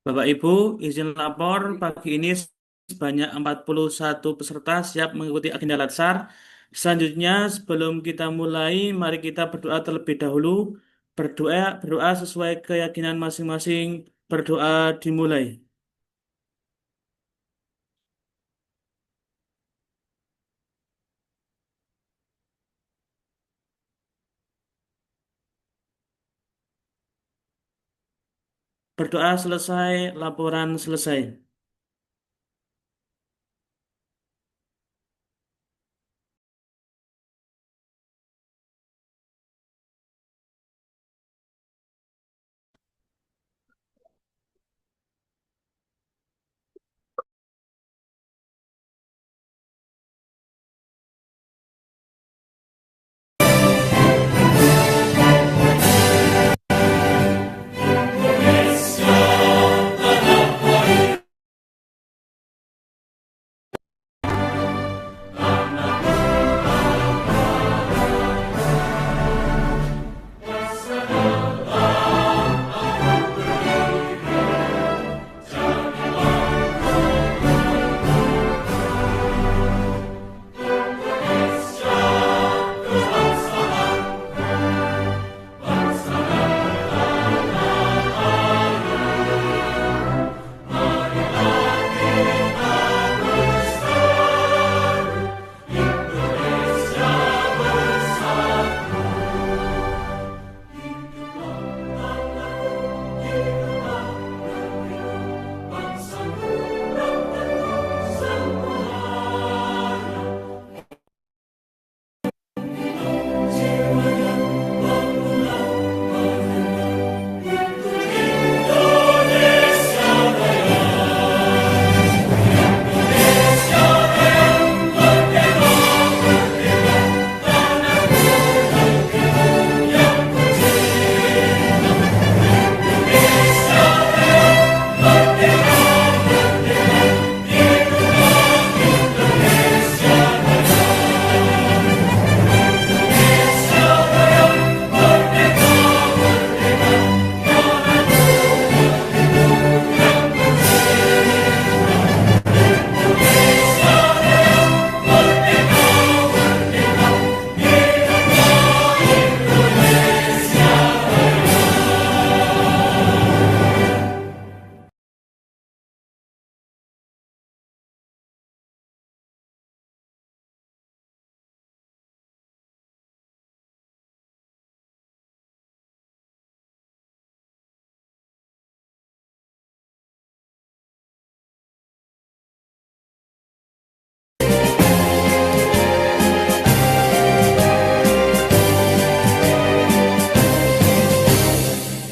Bapak Ibu, izin lapor pagi ini sebanyak 41 peserta siap mengikuti agenda latsar. Selanjutnya, sebelum kita mulai, mari kita berdoa terlebih dahulu. Berdoa sesuai keyakinan masing-masing. Berdoa dimulai. Berdoa selesai, laporan selesai.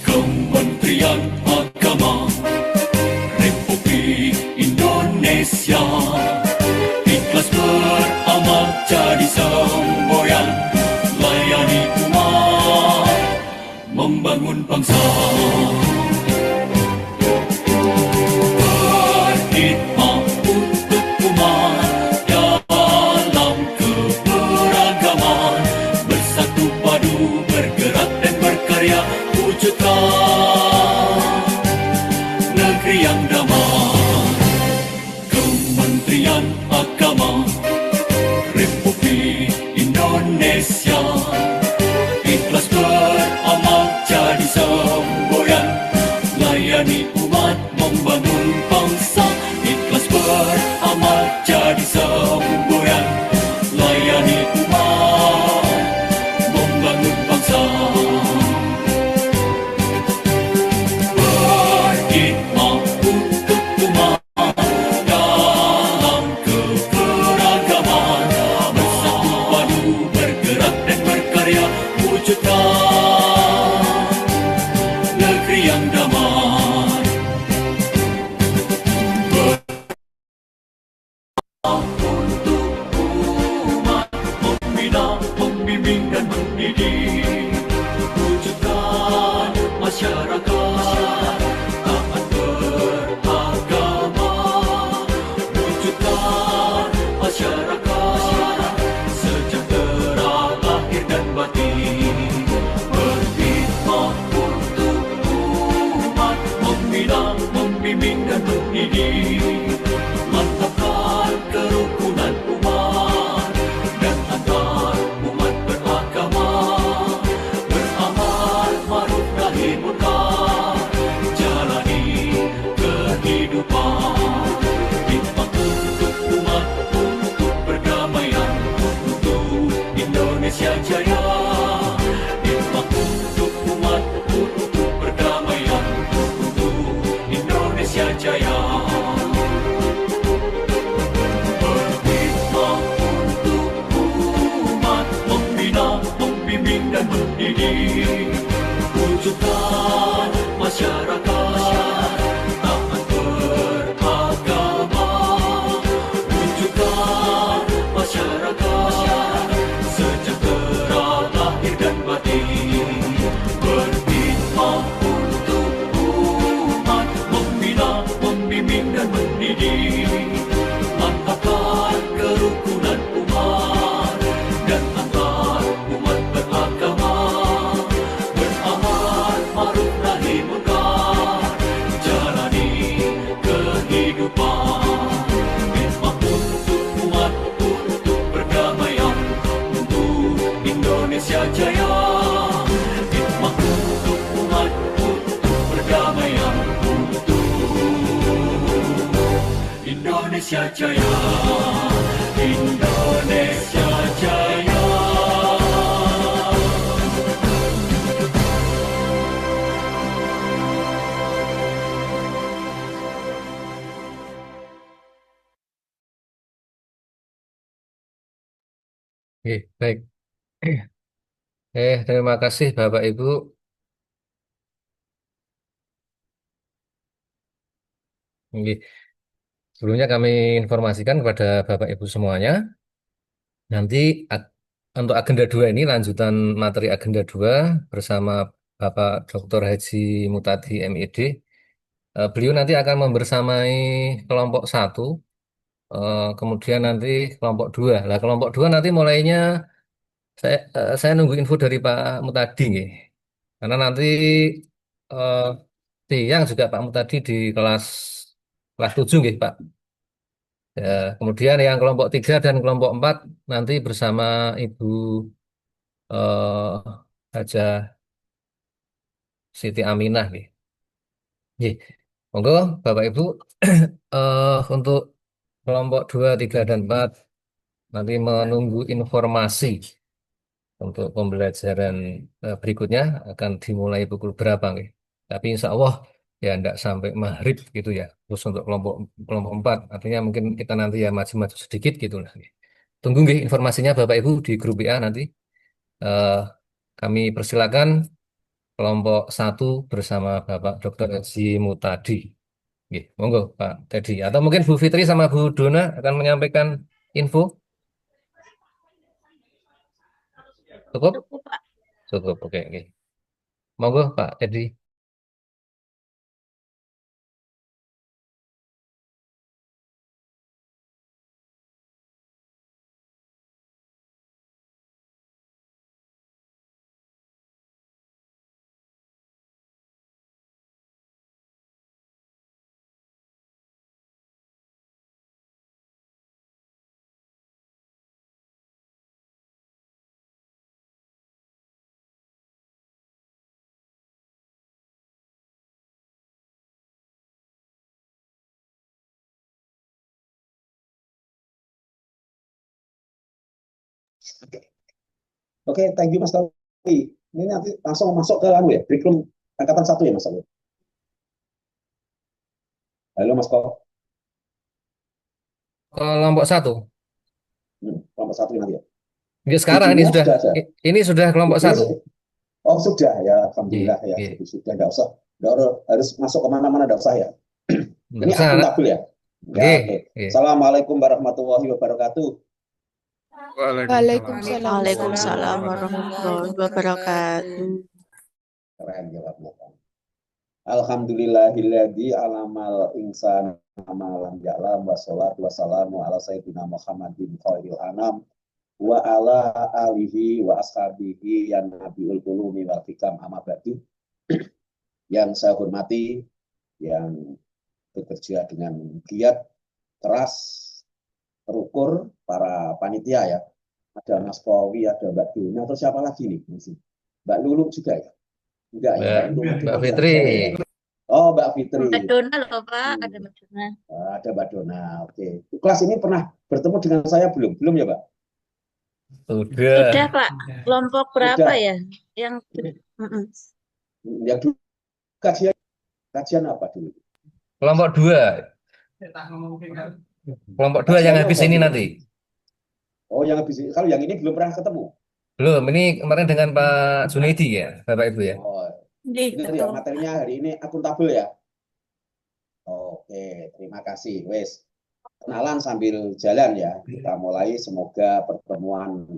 Kementerian Agama Republik Indonesia ikhlas beramal jadi semboyan, layani umat, membangun bangsa. Berkhidmat untuk umat dalam keberagaman, bersatu padu bergerak dan berkarya, wujudkan negeri yang damai. Kementerian Agama Republik Indonesia ikhlas beramal jadi semboyan, layani umat, membangun bangsa. Ikhlas beramal jadi semboyan, layani umat, membangun bangsa. wujudkan masyarakat taat beragama, wujudkan masyarakat sejahtera lahir dan batin, berkhidmat untuk umat, membina, membimbing dan mendidik, mantapkan kerukunan umat dan antar umat beragama, beramal ma'ruf nahi munkar, jalani kehidupan, khidmat untuk umat, untuk perdamaian, untuk Indonesia Jaya, khidmat untuk umat, untuk perdamaian, untuk Indonesia Jaya, Indonesia Jaya. Oke, baik. Terima kasih Bapak Ibu. Oke, sebelumnya kami informasikan kepada Bapak Ibu semuanya, nanti untuk agenda 2 ini lanjutan materi agenda 2 bersama Bapak Dr. Haji Mutadi MED. Beliau nanti akan membersamai kelompok 1, kemudian nanti kelompok 2. Lah kelompok 2 nanti mulainya saya nunggu info dari Pak Mutadi nggih. Karena nanti eh, siang juga Pak Mutadi di kelas kelas 7 nggih, Pak. Ya, kemudian yang kelompok 3 dan kelompok 4 nanti bersama Ibu Hajah Siti Aminah nggih. Nggih. Monggo Bapak Ibu untuk kelompok 2, 3 dan 4 nanti menunggu informasi untuk pembelajaran berikutnya akan dimulai pukul berapa nggih. Tapi insya Allah ya enggak sampai maghrib gitu ya. Terus untuk kelompok kelompok 4 artinya mungkin kita nanti ya maju-maju sedikit gitu lah. Tunggu nggih informasinya Bapak Ibu di grup WA nanti. Eh, Kami persilakan kelompok 1 bersama Bapak Dr. Haji Mutadi. Nggih, monggo Pak Teddy. Atau mungkin Bu Fitri sama Bu Dona akan menyampaikan info. Cukup? Cukup, Pak. Cukup, oke. Oke. Monggo Pak Teddy. Oke, thank you Mas Taufik. Ini nanti langsung masuk ke anu ya, kurikulum angkatan 1 ya Mas Taufik. Halo Mas Taufik. Kelompok 1. Kelompok 1 nanti ya. Ya, sekarang ini Bukunya sudah sudah ada. ini sudah kelompok Bukunya 1. Oh sudah ya, alhamdulillah ya. Iya. Jadi sudah nggak usah, harus masuk kemana-mana, nggak usah ya. Nggak Ini usah, nak. akuntabel ya. Ya, Iya, oke. iya. Assalamualaikum warahmatullahi wabarakatuh. Waalaikumsalam Waalaikumsalam warahmatullahi wabarakatuh. Keren jawabnya. Alhamdulillahilladzi alamal insan amalan ja'lam wassalatu wassalamu ala sayyidina Muhammadin khairil anam wa ala alihi wa ashabihi yang nabiul qulumi wal hikam amma ba'du. Yang saya hormati, yang bekerja dengan giat, keras, terukur, para panitia ya. Ada Mas Pawi, ada Mbak Duna, atau siapa lagi nih? Mbak Lulu juga ya? Enggak ya? Mbak Fitri. Oh, Mbak Fitri. Mbak Dona loh, Pak. Ada Mbak Dona. Ada Mbak Dona, oke. Kelas ini pernah bertemu dengan saya belum? Belum ya, Mbak? Sudah. Sudah, Pak. Kelompok berapa Sudah. ya? Yang Yang dulu kajian apa dulu? Kelompok 2. Kelompok 2 yang habis ini nanti. Oh, yang habis ini. Kalau yang ini belum pernah ketemu? Belum, ini kemarin dengan Pak Junaidi ya, Bapak Ibu ya. Oh, Bener ya, materinya hari ini akuntabel ya. Oke, terima kasih. Wes, kenalan sambil jalan ya. Kita mulai. Semoga pertemuan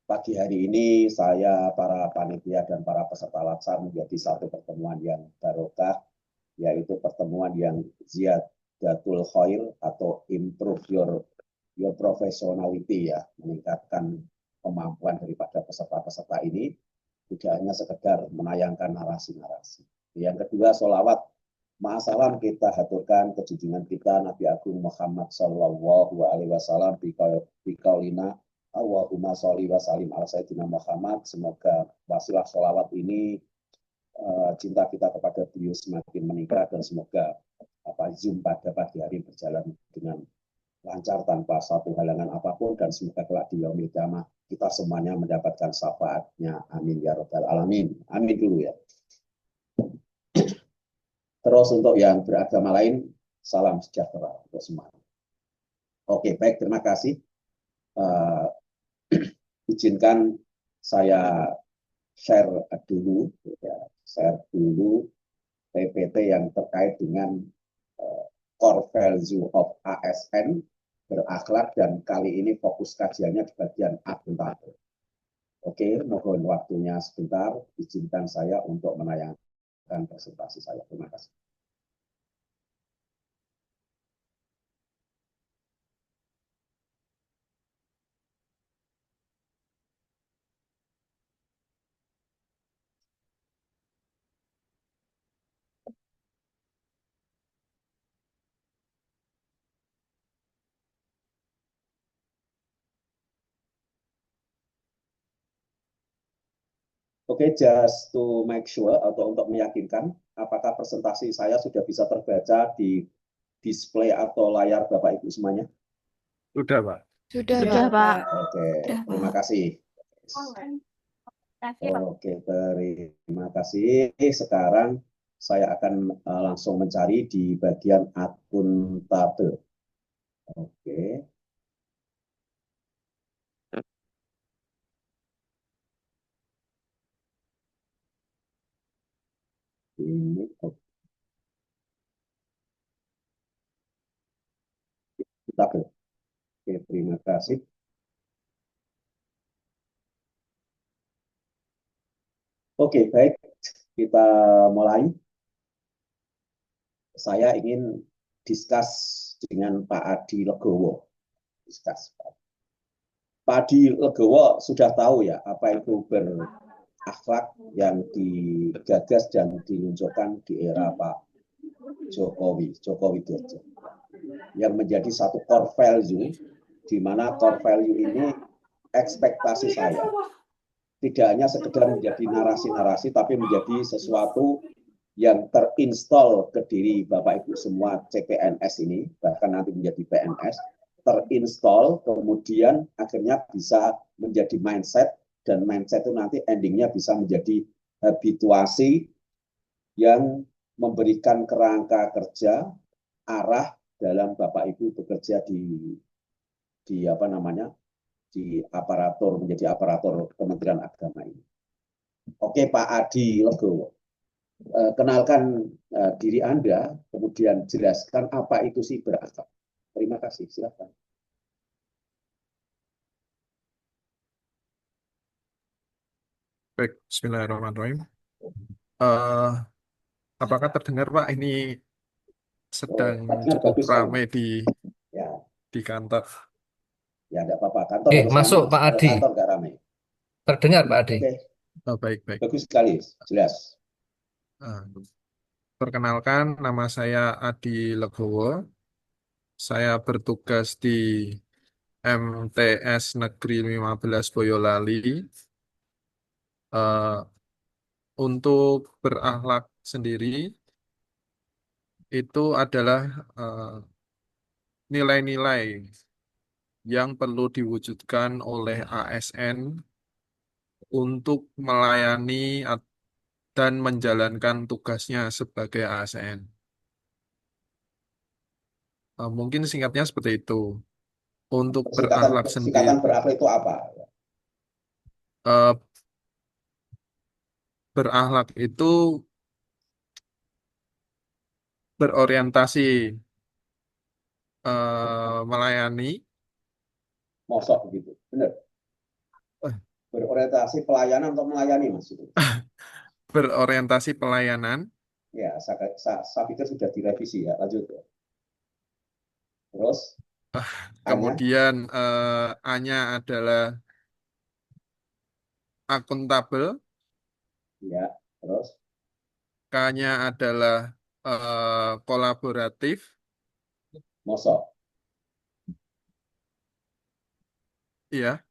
pagi hari ini saya, para panitia dan para peserta latsar menjadi satu pertemuan yang barokah, yaitu pertemuan yang ziyadatul khair atau improve your professionality ya, meningkatkan kemampuan daripada peserta-peserta ini, tidak hanya sekedar menayangkan narasi-narasi. Yang kedua, sholawat ma'asalam kita haturkan kejunjungan kita Nabi Agung Muhammad Sallallahu Alaihi Wasallam bikaulina Allahumma sholli wa sallim ala sayyidina Muhammad. Semoga wasilah sholawat ini cinta kita kepada beliau semakin meningkat, dan semoga Zoom pada pagi hari berjalan dengan lancar tanpa satu halangan apapun, dan semoga kelak di yaumil qiyamah kita semuanya mendapatkan syafaatnya. Amin ya rabbal alamin. Amin dulu ya. Terus untuk yang beragama lain, salam sejahtera untuk semua. Oke, baik, terima kasih. Izinkan saya share dulu PPT yang terkait dengan core value of ASN, berakhlak, dan kali ini fokus kajiannya di bagian akuntabel. Oke, mohon waktunya sebentar, izinkan saya untuk menayangkan presentasi saya. Terima kasih. Oke, just to make sure atau untuk meyakinkan, apakah presentasi saya sudah bisa terbaca di display atau layar Bapak Ibu semuanya? Sudah, Pak. Sudah, Sudah, Pak. Pak. Oke, terima kasih. Oke, terima kasih. Sekarang saya akan langsung mencari di bagian akuntabel. Oke. Ini, akuntabel. Oke, terima kasih. Oke, baik. Kita mulai. Saya ingin diskus dengan Pak Adi Legowo. Pak Adi Legowo sudah tahu ya apa itu berakhlak yang digagas dan diluncurkan di era Pak Jokowi Widodo, yang menjadi satu core value, di mana core value ini ekspektasi saya tidak hanya sekedar menjadi narasi-narasi, tapi menjadi sesuatu yang terinstall ke diri Bapak Ibu semua CPNS ini, bahkan nanti menjadi PNS, terinstall, kemudian akhirnya bisa menjadi mindset, dan mindset itu nanti endingnya bisa menjadi habituasi yang memberikan kerangka kerja, arah dalam Bapak Ibu bekerja di apa namanya, di aparatur, menjadi aparatur Kementerian Agama ini. Oke, Pak Adi Legowo, kenalkan diri Anda, kemudian jelaskan apa itu sih berakhlak. Terima kasih, silakan. Baik, bismillahirrahmanirrahim. Apakah terdengar, Pak? Ini sedang cukup ramai Ya, di kantor. ya enggak apa-apa. Kantor harus Masuk ramai. Pak Kalau Adi. kantor enggak ramai. Terdengar Pak Adi. Oke, Oh, baik. bagus sekali, jelas. Perkenalkan, nama saya Adi Legowo. Saya bertugas di MTS Negeri 15 Boyolali. Untuk berakhlak sendiri, itu adalah nilai-nilai yang perlu diwujudkan oleh ASN untuk melayani dan menjalankan tugasnya sebagai ASN. Mungkin singkatnya seperti itu. Untuk berakhlak sendiri, Singkatan berakhlak itu apa? berakhlak itu berorientasi melayani, Mosok begitu. Benar. eh, Berorientasi pelayanan atau melayani Mas itu. berorientasi pelayanan, Ya, saya pikir sudah direvisi ya. Lanjut ya. Terus A-nya, kemudian A-nya adalah akuntabel, ya. Terus K-nya adalah kolaboratif, mosok. ya,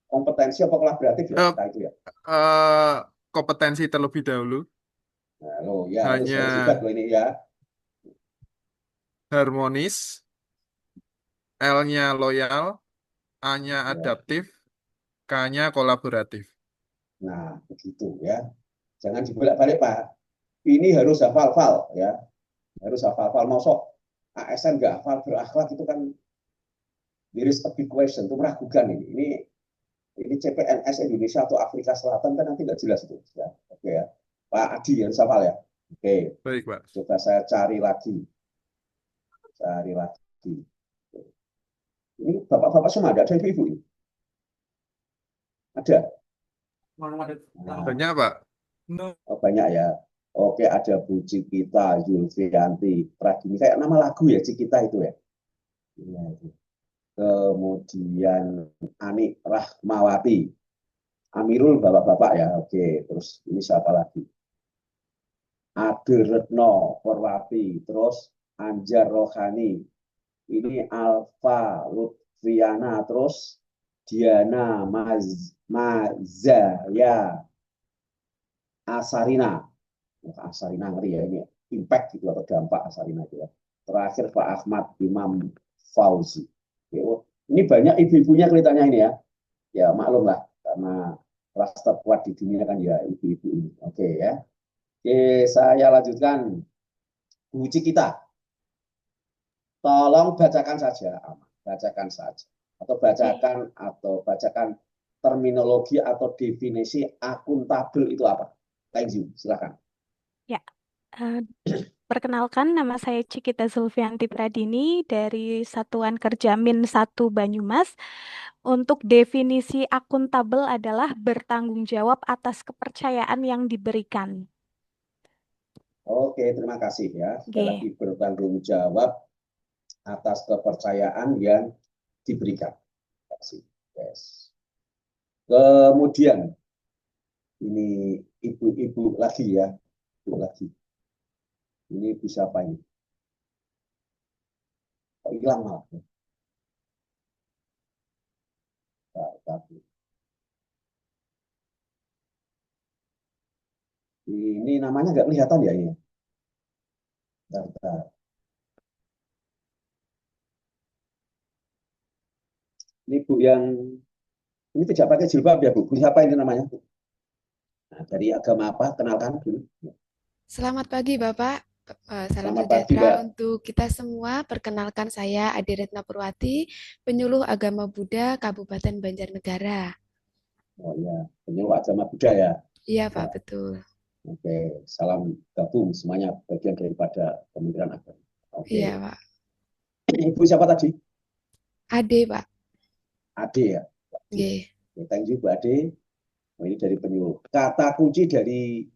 Kompetensi apa kolaboratif ya? eh, Nah, itu ya. eh, kompetensi terlebih dahulu, Nah, lo ya harus hebat hanya lo ini ya. harmonis, L-nya loyal, A-nya Ya. adaptif, K-nya kolaboratif. Nah, begitu ya. Jangan dibolak-balik Pak. Ini harus hafal-hafal ya. Harus hafal-hafal. Mosok ASN nggak hafal berakhlak itu kan there is a big question. Itu meragukan ini. Ini CPNS Indonesia atau Afrika Selatan kan nanti nggak jelas itu. Ya. Oke ya. Pak Adi harus hafal ya. Oke. Baik, Pak. Coba saya cari lagi. Cari lagi. Ini bapak-bapak semua ada ibu-ibu ini? Ada? Nah, Banyak, Pak. oh, banyak ya. Oke, ada Bu Cikita, Zulfianti, Pragini. Kayak nama lagu ya, Cikita itu ya. Iya, itu. Kemudian Ani Rahmawati. Amirul bapak-bapak ya. Oke, terus ini siapa lagi? Ade Retno Porwati. Terus Anjar Rohani. Ini Alfa Lutfiana. Terus Diana Mazaya Asarina. Asarina ngeri ya ini impact gitu atau dampak Asarina itu ya. Terakhir Pak Ahmad Imam Fauzi. Ini banyak ibu-ibunya kelihatannya ini ya. Ya maklum lah karena kelas terkuat di dunia kan ya ibu-ibu ini. Oke ya. Oke, saya lanjutkan. Uji kita. Tolong bacakan saja, bacakan saja. Atau bacakan terminologi atau definisi akuntabel itu apa? Thank you, silakan. Ya, perkenalkan nama saya Cikita Zulfianti Pradini dari Satuan Kerja Min 1 Banyumas. Untuk definisi akuntabel adalah bertanggung jawab atas kepercayaan yang diberikan. Oke, terima kasih ya. Sekali lagi Oke. bertanggung jawab atas kepercayaan yang diberikan. Terima kasih. Yes. Kemudian ini ibu-ibu lagi ya, ibu lagi. Ini bisa apa ini? Kok hilang malah? Ini namanya nggak kelihatan ya ini. Bentar. Ini Bu yang ini tidak pakai jilbab ya Bu. Bu siapa ini namanya Bu? Nah, dari agama apa? Kenalkan dulu. Selamat pagi Bapak. Salam Selamat pagi Mbak. sejahtera untuk kita semua. Perkenalkan saya Adi Retna Purwati, penyuluh agama Buddha Kabupaten Banjarnegara. Oh ya, penyuluh agama Buddha ya. Iya Pak, betul. Oke, salam gabung semuanya bagian daripada Kementerian Agama. Oke. Iya Pak. Ibu siapa tadi? Ade Pak. Ade ya. Oke. Thank you Bu Ade. Oh, ini dari penyuluh. Kata kunci dari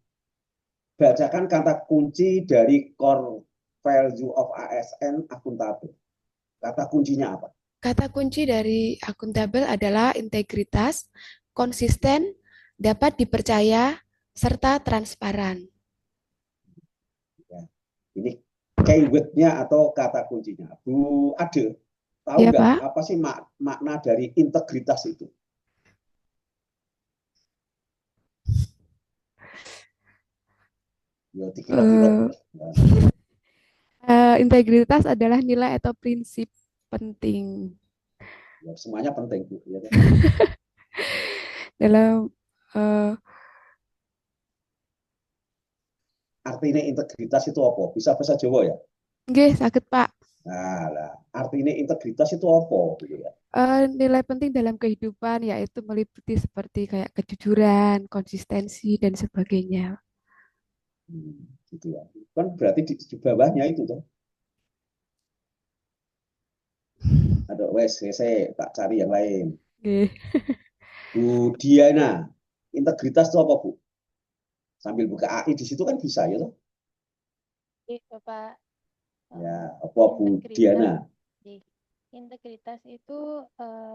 bacakan kata kunci dari core value of ASN akuntabel. Kata kuncinya apa? Kata kunci dari akuntabel adalah integritas, konsisten, dapat dipercaya, serta transparan. Ya. Ini keywordnya atau kata kuncinya. Bu Ade, tahu Iya, nggak Pak. apa sih makna dari integritas itu? Ya, dikira-kira. Integritas adalah nilai atau prinsip penting Ya, semuanya penting Bu. Ya, dalam artinya integritas itu apa? Bisa bahasa Jawa ya? nggih, saged Pak. Nah, lah, artinya integritas itu apa gitu ya? Nilai penting dalam kehidupan yaitu meliputi seperti kayak kejujuran, konsistensi, dan sebagainya. Gitu ya. Kan berarti di bawahnya itu tuh. Ada wes, saya tak cari yang lain. Oke. Bu Diana, integritas itu apa, Bu? Sambil buka AI di situ kan bisa ya toh? Oke, Bapak. Ya, apa Bu Integritas, Diana? integritas itu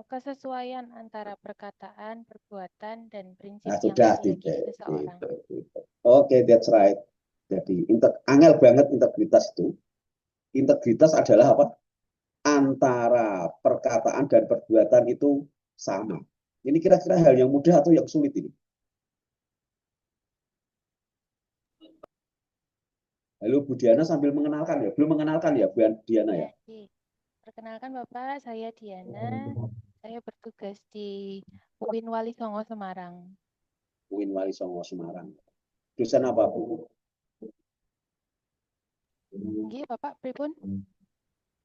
kesesuaian antara perkataan, perbuatan, dan prinsip Nah, yang sudah diyakini titik. seseorang. Oke, that's right. Jadi angel banget integritas itu. Integritas adalah apa? Antara perkataan dan perbuatan itu sama. Ini kira-kira hal yang mudah atau yang sulit ini? Halo Bu Diana sambil mengenalkan ya. Belum mengenalkan ya Bu Diana ya? Perkenalkan Bapak, saya Diana. Saya bertugas di UIN Wali Songo Semarang. UIN Wali Songo Semarang. Dosen apa Bu? Nggih, Bapak, pripun?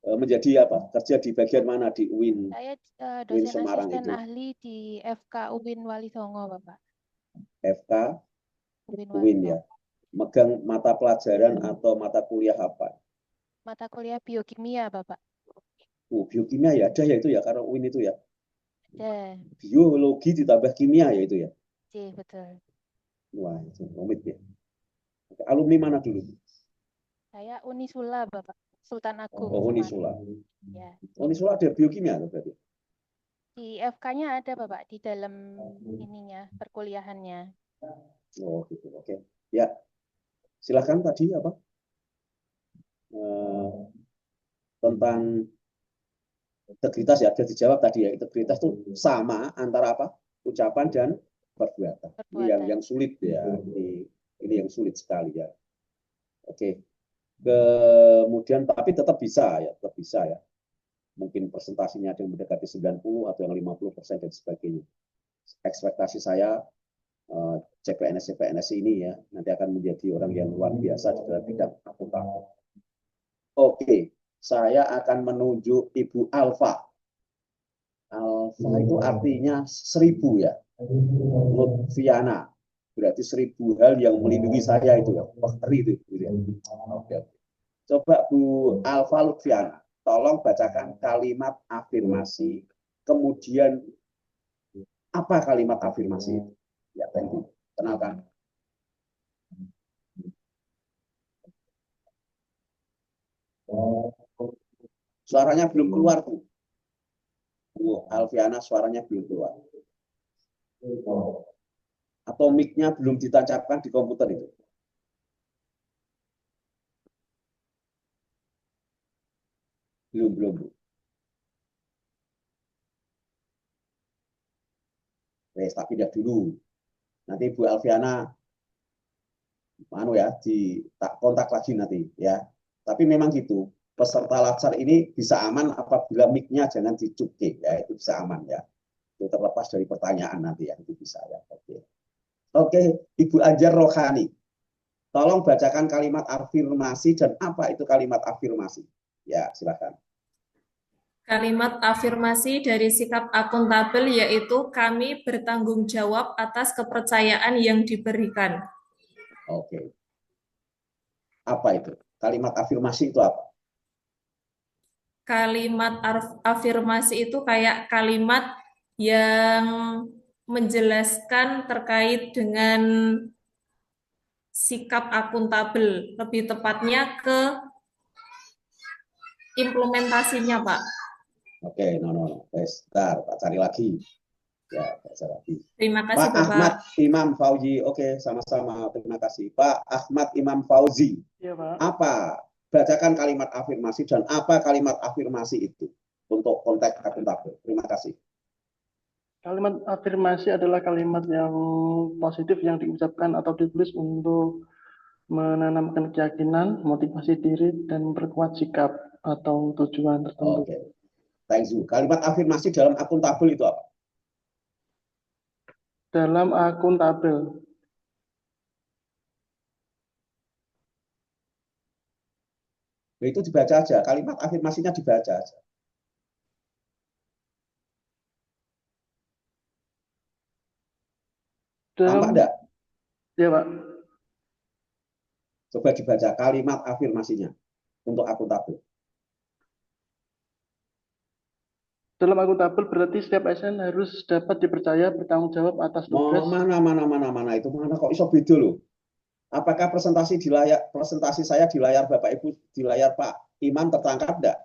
Menjadi apa? Kerja di bagian mana di UIN? Saya UIN dosen Semarang asisten itu. ahli di FK UIN Wali Songo, Bapak. FK UIN Wali UIN Songo. ya. Megang mata pelajaran atau mata kuliah apa? Mata kuliah biokimia, Bapak. Biokimia ya ada ya itu ya karena UIN itu ya. Ada. Biologi ditambah kimia ya itu ya. Iya, betul. Wah, itu rumit ya. Alumni mana dulu? Saya Unisula, Bapak. Sultan Agung. Oh, Unisula. Ya. Unisula ada biokimia berarti. Di FK-nya ada, Bapak, di dalam ininya, perkuliahannya. Oh, gitu. Oke. Ya. Silakan tadi apa? Tentang integritas ya, sudah dijawab tadi ya. Integritas itu sama antara apa? Ucapan dan perbuatan. Ini yang sulit ya. Ini yang sulit sekali ya. Oke. Kemudian tapi tetap bisa ya, tetap bisa ya. Mungkin presentasinya ada yang mendekati 90 atau yang 50% dan sebagainya. Ekspektasi saya CPNS ini ya nanti akan menjadi orang yang luar biasa di dalam bidang akuntansi. Oke, saya akan menunjuk Ibu Alfa. Alfa itu artinya 1000 ya. Lutfiana. Berarti 1000 hal yang melindungi saya itu ya. Wah, itu. Ya. Oke. Coba Bu Alfa Lutfiana, tolong bacakan kalimat afirmasi. Kemudian apa kalimat afirmasi itu? Ya, thank you. Kenalkan. Suaranya belum keluar tuh. Bu Alfiana suaranya belum keluar. Atau mic-nya belum ditancapkan di komputer itu. Belum. Wes, tapi lihat dulu. Nanti Bu Alfiana tak kontak lagi nanti ya. Tapi memang gitu. Peserta latsar ini bisa aman apabila mic-nya jangan dicukai ya, itu bisa aman ya. Itu terlepas dari pertanyaan nanti ya, itu bisa ya. Oke, Ibu Anjar Rohani. Tolong bacakan kalimat afirmasi dan apa itu kalimat afirmasi. Ya, silakan. Kalimat afirmasi dari sikap akuntabel yaitu kami bertanggung jawab atas kepercayaan yang diberikan. Oke. Apa itu? Kalimat afirmasi itu apa? Kalimat afirmasi itu kayak kalimat yang menjelaskan terkait dengan sikap akuntabel, lebih tepatnya ke implementasinya, Pak. Oke, no. Sebentar, Pak cari lagi. Ya, baca lagi. Terima kasih, Pak Bapak. Ahmad Imam Fauzi. Oke, sama-sama. Terima kasih. Pak Ahmad Imam Fauzi. Ya, Pak. Apa? Bacakan kalimat afirmasi dan apa kalimat afirmasi itu untuk konteks akuntabel. Terima kasih. Kalimat afirmasi adalah kalimat yang positif yang diucapkan atau ditulis untuk menanamkan keyakinan, motivasi diri, dan memperkuat sikap atau tujuan tertentu. Oke. Thank you. Kalimat afirmasi dalam akuntabel itu apa? Dalam akuntabel. Ya, itu dibaca aja, kalimat afirmasinya dibaca aja. Tampak enggak? Ya, Pak. Coba dibaca kalimat afirmasinya untuk akuntabel. Dalam akuntabel berarti setiap ASN harus dapat dipercaya bertanggung jawab atas tugas. Mana itu mana kok iso beda loh. Apakah presentasi saya di layar Bapak Ibu, di layar Pak Imam tertangkap enggak?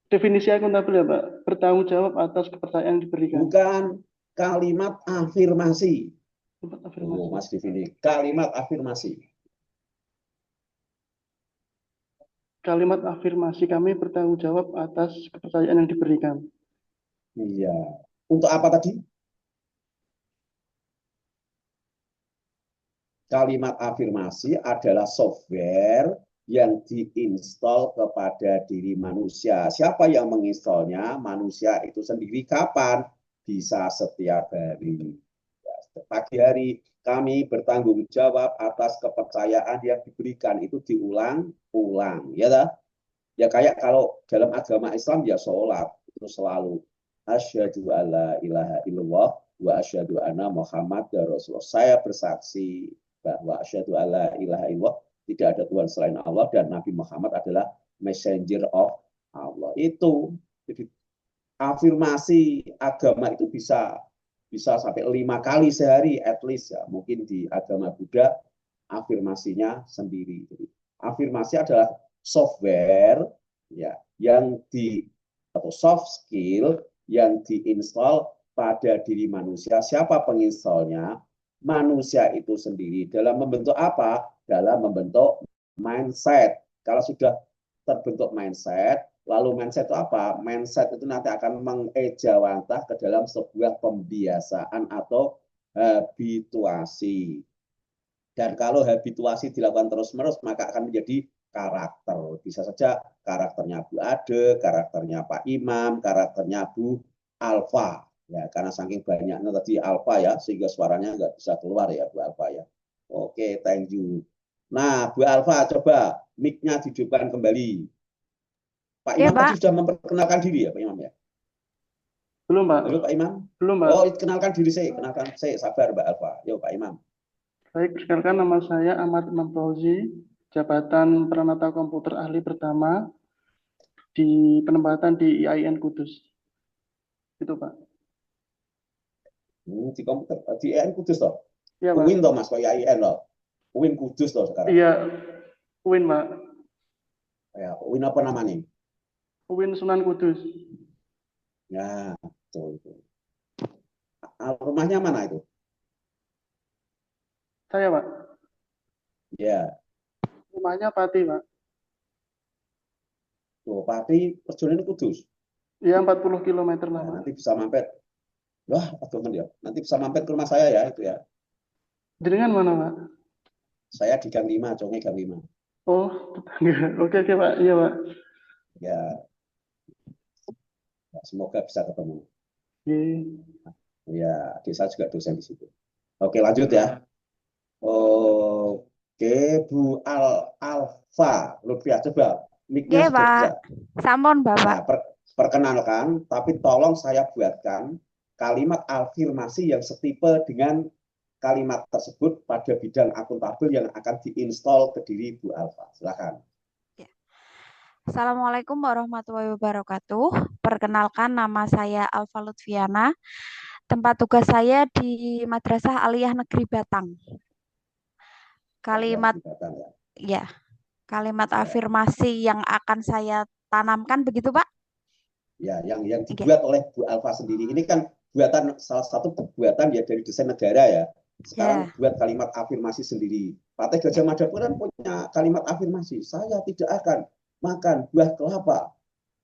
Definisi akuntabel ya, Pak. Bertanggung jawab atas kepercayaan yang diberikan. Bukan, kalimat afirmasi. Afirmasi. Mas Divini, kalimat afirmasi. Kalimat afirmasi kami bertanggung jawab atas kepercayaan yang diberikan. Iya. Untuk apa tadi? Kalimat afirmasi adalah software yang diinstal kepada diri manusia. Siapa yang menginstalnya? Manusia itu sendiri. Kapan? Bisa setiap hari. Pagi hari kami bertanggung jawab atas kepercayaan yang diberikan, itu diulang-ulang, ya dah. Ya kayak kalau dalam agama Islam ya sholat itu selalu asyhadu alla ilaha illallah wa asyhadu anna muhammadar rasulullah. Saya bersaksi bahwa asyhadu alla ilaha illallah, tidak ada Tuhan selain Allah, dan Nabi Muhammad adalah messenger of Allah. Itu jadi afirmasi agama itu bisa sampai 5 kali sehari at least ya. Mungkin di agama Buddha afirmasinya sendiri. Jadi, afirmasi adalah software ya atau soft skill yang diinstal pada diri manusia. Siapa penginstalnya? Manusia itu sendiri. Dalam membentuk apa? Dalam membentuk mindset. Kalau sudah terbentuk mindset, lalu mindset itu apa? Mindset itu nanti akan mengejawantah ke dalam sebuah pembiasaan atau habituasi. Dan kalau habituasi dilakukan terus-menerus, maka akan menjadi karakter. Bisa saja karakternya Bu Ade, karakternya Pak Imam, karakternya Bu Alfa. Ya, karena saking banyaknya tadi Alfa ya, sehingga suaranya nggak bisa keluar ya Bu Alfa ya. Oke, thank you. Nah, Bu Alfa, coba mic-nya dihidupkan kembali. Pak Imam tadi sudah memperkenalkan diri ya, Pak Imam ya? Belum, Pak. Halo, Pak Imam? Belum, Pak. Oh, kenalkan diri saya. Kenalkan saya, sabar Mbak Alfa. Yuk, Pak Imam. Baik, perkenalkan nama saya Ahmad Imam Fauzi, jabatan Peranata Komputer Ahli pertama di penempatan di IAIN Kudus. Itu, Pak. Di komputer, di IAIN Kudus toh? Iya, Pak. UIN toh, Mas, kok IAIN loh. UIN Kudus toh sekarang? Iya, UIN, Pak. Ya, UIN apa namanya? UIN Sunan Kudus. Ya, betul. Rumahnya mana itu? Saya, Pak. Ya. Rumahnya Pati, Pak. Oh, Pati, perjalanan Kudus. Iya, 40 km lah, Pak. Nanti bisa mampir. Wah, teman ya. Nanti bisa mampir ke rumah saya ya, itu ya. Dengan mana, Pak? Saya di Gang 5, Conge Gang 5. Oh, tetangga. Oke, Pak. Iya, Pak. Ya. Semoga bisa ketemu. Ya, saya juga dosen di situ. Oke, lanjut ya. Oke, Bu Alfa Lutfiah, coba mic-nya sudah bisa. Sampun, Bapak. Nah, perkenalkan, tapi tolong saya buatkan kalimat afirmasi yang setipe dengan kalimat tersebut pada bidang akuntabel yang akan diinstal ke diri Bu Alfa. Silakan. Assalamualaikum warahmatullahi wabarakatuh. Perkenalkan, nama saya Alfa Lutfiana. Tempat tugas saya di Madrasah Aliyah Negeri Batang. Kalimat kalimat afirmasi yang akan saya tanamkan begitu, Pak? Ya, yang dibuat oleh Bu Alfa sendiri. Ini kan salah satu pembuatan ya dari desain negara ya. Sekarang buat kalimat afirmasi sendiri. Partai Gajah Mada kan punya kalimat afirmasi. Saya tidak akan makan buah kelapa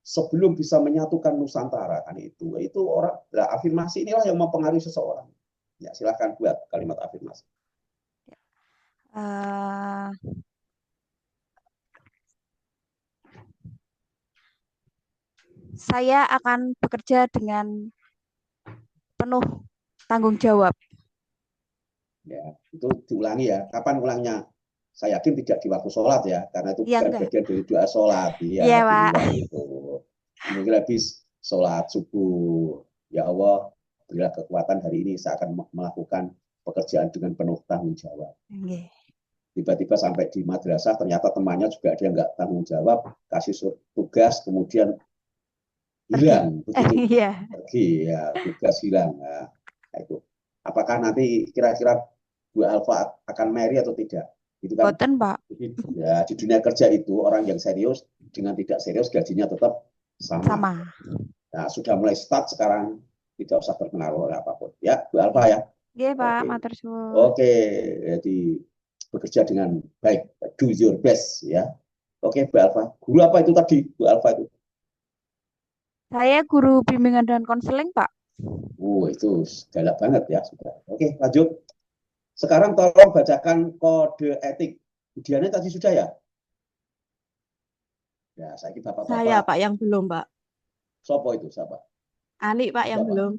sebelum bisa menyatukan Nusantara, kan itu orang. Nah, afirmasi inilah yang mempengaruhi seseorang. Ya, silakan buat kalimat afirmasi. Saya akan bekerja dengan penuh tanggung jawab. Ya, itu diulangi ya. Kapan ulangnya? Saya yakin tidak di waktu sholat ya, karena itu Iya bukan enggak? bagian dari doa sholat. Iya Ya, di Pak. luar itu. Mungkin habis sholat subuh. Ya Allah, berilah kekuatan hari ini saya akan melakukan pekerjaan dengan penuh tanggung jawab. Nggih. Tiba-tiba sampai di madrasah, ternyata temannya juga ada yang nggak tanggung jawab, kasih tugas, kemudian hilang, begitu Iya. pergi ya, tugas hilang. Nah, itu. Apakah nanti kira-kira Bu Alfa akan marry atau tidak? Itu kan. Boten Pak. Jadi, ya, di dunia kerja itu orang yang serius dengan tidak serius gajinya tetap sama. Sama. Nah, sudah mulai start sekarang tidak usah terpengaruh oleh apapun. Ya, Bu Alfa ya. Nggih Pak, Oke. matur suwun. Oke, jadi bekerja dengan baik, do your best ya. Oke, Bu Alfa. Guru apa itu tadi, Bu Alfa itu? Saya guru bimbingan dan konseling Pak. Itu galak banget ya, sudah. Oke, lanjut. Sekarang tolong bacakan kode etik. Diana tadi sudah ya? Ya, saya kira Saya bapak-bapak. Pak yang belum Pak. Sopo itu, siapa? Ani Pak yang Siapa? belum.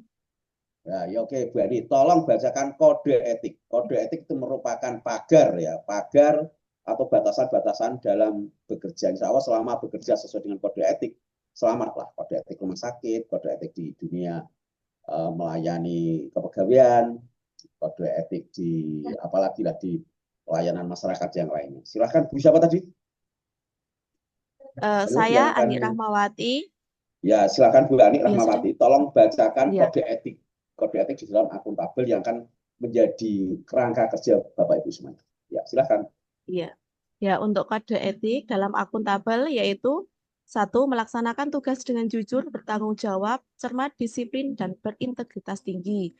Ya, oke, Bu Ani, tolong bacakan kode etik. Kode etik itu merupakan pagar ya, pagar atau batasan-batasan dalam bekerja. Insya Allah selama bekerja sesuai dengan kode etik, selamatlah. Kode etik rumah sakit, kode etik di dunia melayani kepegawaian, kode etik di apalagi lah di pelayanan masyarakat yang lainnya. Silahkan Bu, siapa tadi? Saya Yang Ani Rahmawati. Ya, silakan Bu Ani Iya, Rahmawati. Tolong bacakan Iya. kode etik. Kode etik di dalam akuntabel yang akan menjadi kerangka kerja Bapak Ibu semuanya. Ya, silakan. Iya. Ya, untuk kode etik dalam akuntabel yaitu 1. Melaksanakan tugas dengan jujur, bertanggung jawab, cermat, disiplin, dan berintegritas tinggi.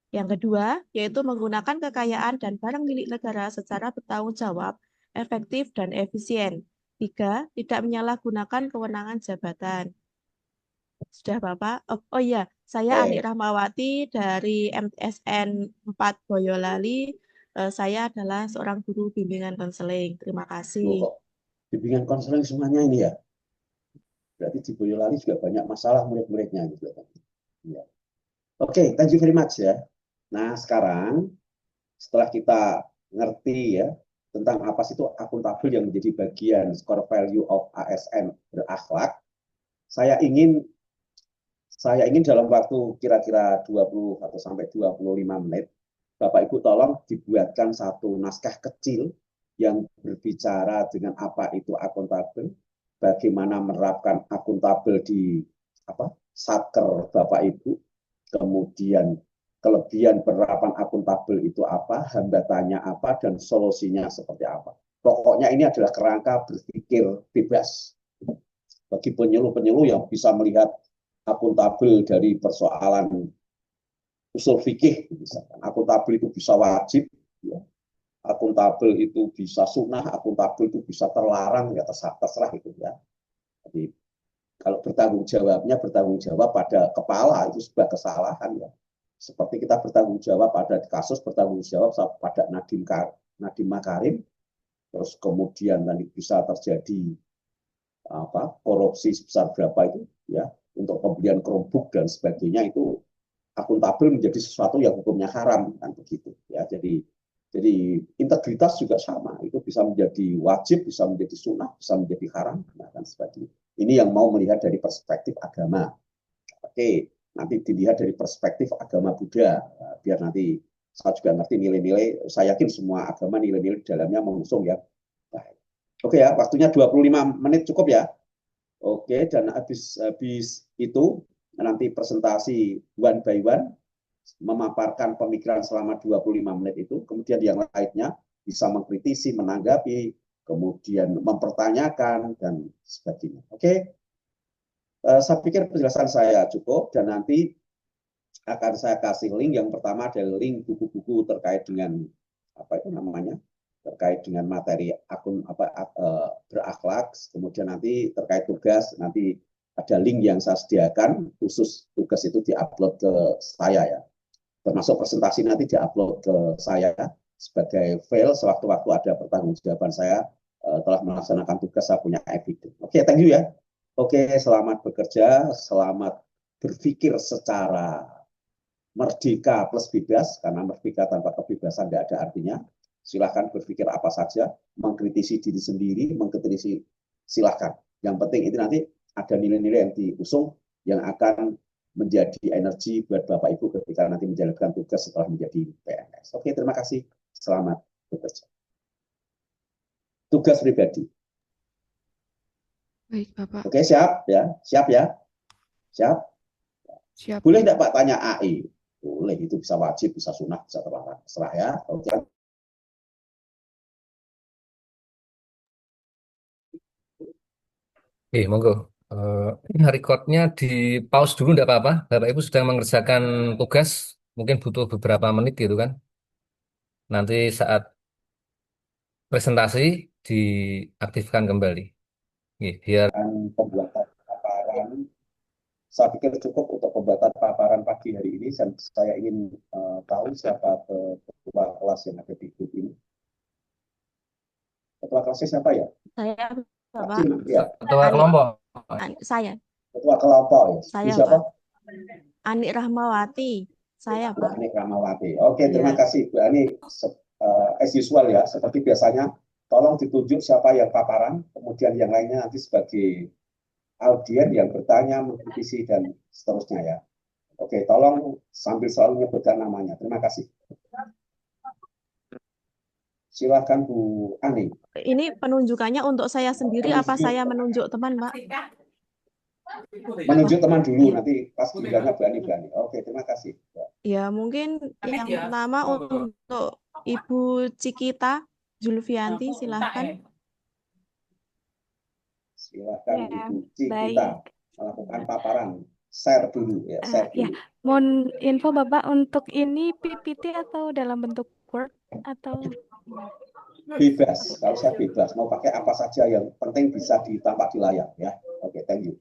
Yang kedua, yaitu menggunakan kekayaan dan barang milik negara secara bertanggung jawab, efektif, dan efisien. 3. Tidak menyalahgunakan kewenangan jabatan. Sudah Bapak? Oh iya, saya Ani Rahmawati dari MTSN 4 Boyolali. Saya adalah seorang guru bimbingan konseling. Terima kasih. Bimbingan konseling semuanya ini ya. Berarti di Boyolali juga banyak masalah murid-muridnya gitu. Ya. Oke, thank you very much ya. Nah, sekarang setelah kita ngerti ya tentang apa sih itu akuntabel yang menjadi bagian core value of ASN berakhlak, saya ingin dalam waktu kira-kira 20 atau sampai 25 menit, Bapak Ibu tolong dibuatkan satu naskah kecil yang berbicara dengan apa itu akuntabel, bagaimana menerapkan akuntabel di satker Bapak Ibu, kemudian kelebihan penerapan akuntabel itu apa, hambatannya apa, dan solusinya seperti apa. Pokoknya ini adalah kerangka berpikir bebas bagi penyuluh-penyuluh yang bisa melihat akuntabel dari persoalan usul fikih. Misalkan. Akuntabel itu bisa wajib, ya. Akuntabel itu bisa sunnah, akuntabel itu bisa terlarang, ya terserah itu ya. Jadi kalau bertanggung jawab pada kepala itu sebuah kesalahan ya. Seperti kita bertanggung jawab pada kasus, bertanggung jawab pada Nadiem Makarim, terus kemudian nanti bisa terjadi korupsi sebesar berapa itu ya, untuk pembelian Chromebook dan sebagainya, itu akuntabel menjadi sesuatu yang hukumnya haram kan begitu ya. Jadi integritas juga sama, itu bisa menjadi wajib, bisa menjadi sunnah, bisa menjadi haram dan sebagainya. Ini yang mau melihat dari perspektif agama. Oke, nanti dilihat dari perspektif agama Buddha, biar nanti saya juga ngerti nilai-nilai. Saya yakin semua agama nilai-nilai di dalamnya mengusung ya. Oke ya, waktunya 25 menit cukup ya. Oke, dan habis itu nanti presentasi one by one, memaparkan pemikiran selama 25 menit itu, kemudian yang lainnya bisa mengkritisi, menanggapi, kemudian mempertanyakan, dan sebagainya. Oke, saya pikir penjelasan saya cukup, dan nanti akan saya kasih link. Yang pertama adalah link buku-buku terkait dengan terkait dengan materi akun berakhlak, kemudian nanti terkait tugas, nanti ada link yang saya sediakan khusus tugas itu diupload ke saya ya, termasuk presentasi nanti diupload ke saya sebagai file sewaktu-waktu ada pertanggungjawaban saya telah melaksanakan tugas, saya punya evidence. Oke, thank you ya. Oke, selamat bekerja, selamat berpikir secara merdeka plus bebas, karena merdeka tanpa kebebasan tidak ada artinya. Silahkan berpikir apa saja, mengkritisi diri sendiri, mengkritisi, silahkan. Yang penting itu nanti ada nilai-nilai yang diusung yang akan menjadi energi buat Bapak Ibu ketika nanti menjalankan tugas setelah menjadi PNS. Oke, terima kasih. Selamat bekerja. Tugas pribadi. Baik, Bapak. Oke, siap ya? Siap ya? Siap? Siap. Boleh enggak Pak tanya AI? Boleh, itu bisa wajib, bisa sunnah, bisa terlarang. Serah ya. Oke. Oke, monggo. Recordnya di pause dulu, enggak apa-apa. Bapak Ibu sedang mengerjakan tugas, mungkin butuh beberapa menit gitu kan. Nanti saat presentasi diaktifkan kembali. Oke, biar Pembuatan paparan, saya pikir cukup untuk pembuatan paparan pagi hari ini. Saya ingin tahu siapa ketua kelas yang ada di grup ini. Ketua kelasnya siapa ya? Saya, Bapak. Ya. ketua Ani, kelompok. saya. Ketua kelompok ya. Saya, Siapa? Pak. Ani Rahmawati. Saya, Bu Pak. Ani Ramawati. Oke, terima Ya. kasih Bu Ani. As usual ya, seperti biasanya, tolong ditunjuk siapa yang paparan, kemudian yang lainnya nanti sebagai audien yang bertanya, mengkritisi, dan seterusnya ya. Oke, tolong sambil selalu menyebutkan namanya. Terima kasih. Silakan Bu Ani. Ini penunjukannya untuk saya sendiri apa saya menunjuk teman, Pak? Menunjuk teman dulu, nanti pas gilirannya Bu Ani. Oke, terima kasih. Ya, mungkin yang pertama untuk Ibu Cikita Julfianti, silahkan. Silakan Ya, Ibu Cikita baik. melakukan paparan. Share dulu ya, share Ya, dulu. mohon info Bapak untuk ini PPT atau dalam bentuk Word atau Bebas, kalau saya bebas, mau pakai apa saja yang penting bisa ditampak di layar ya. Oke, thank you.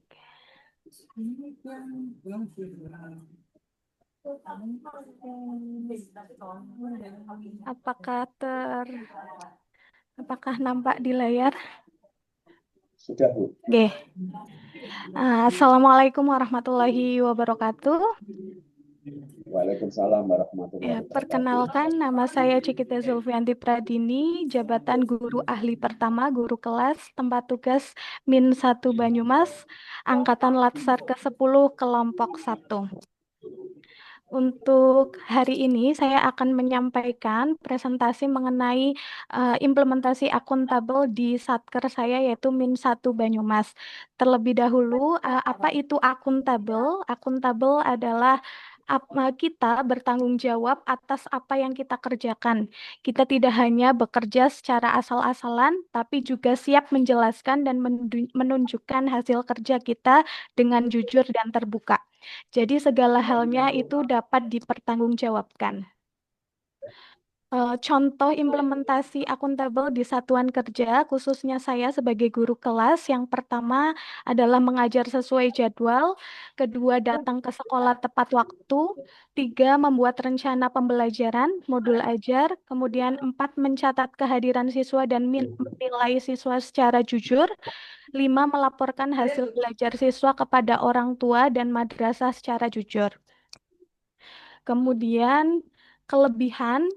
apakah nampak di layar? Sudah, Bu. Oke. Assalamualaikum warahmatullahi wabarakatuh. Waalaikumsalam warahmatullahi Ya, wabarakatuh. perkenalkan nama saya Cikita Zulfianti Pradini, jabatan guru ahli pertama, guru kelas, tempat tugas Min 1 Banyumas, angkatan Latsar ke-10 kelompok 1. Untuk hari ini saya akan menyampaikan presentasi mengenai implementasi akuntabel di Satker saya yaitu Min 1 Banyumas. Terlebih dahulu, apa itu akuntabel? Akuntabel adalah kita bertanggung jawab atas apa yang kita kerjakan. Kita tidak hanya bekerja secara asal-asalan, tapi juga siap menjelaskan dan menunjukkan hasil kerja kita dengan jujur dan terbuka. Jadi segala halnya itu dapat dipertanggungjawabkan. Contoh implementasi akuntabel di satuan kerja, khususnya saya sebagai guru kelas, yang pertama adalah mengajar sesuai jadwal, kedua datang ke sekolah tepat waktu, tiga membuat rencana pembelajaran, modul ajar, kemudian 4 mencatat kehadiran siswa dan menilai siswa secara jujur, 5 melaporkan hasil belajar siswa kepada orang tua dan madrasah secara jujur. Kemudian kelebihan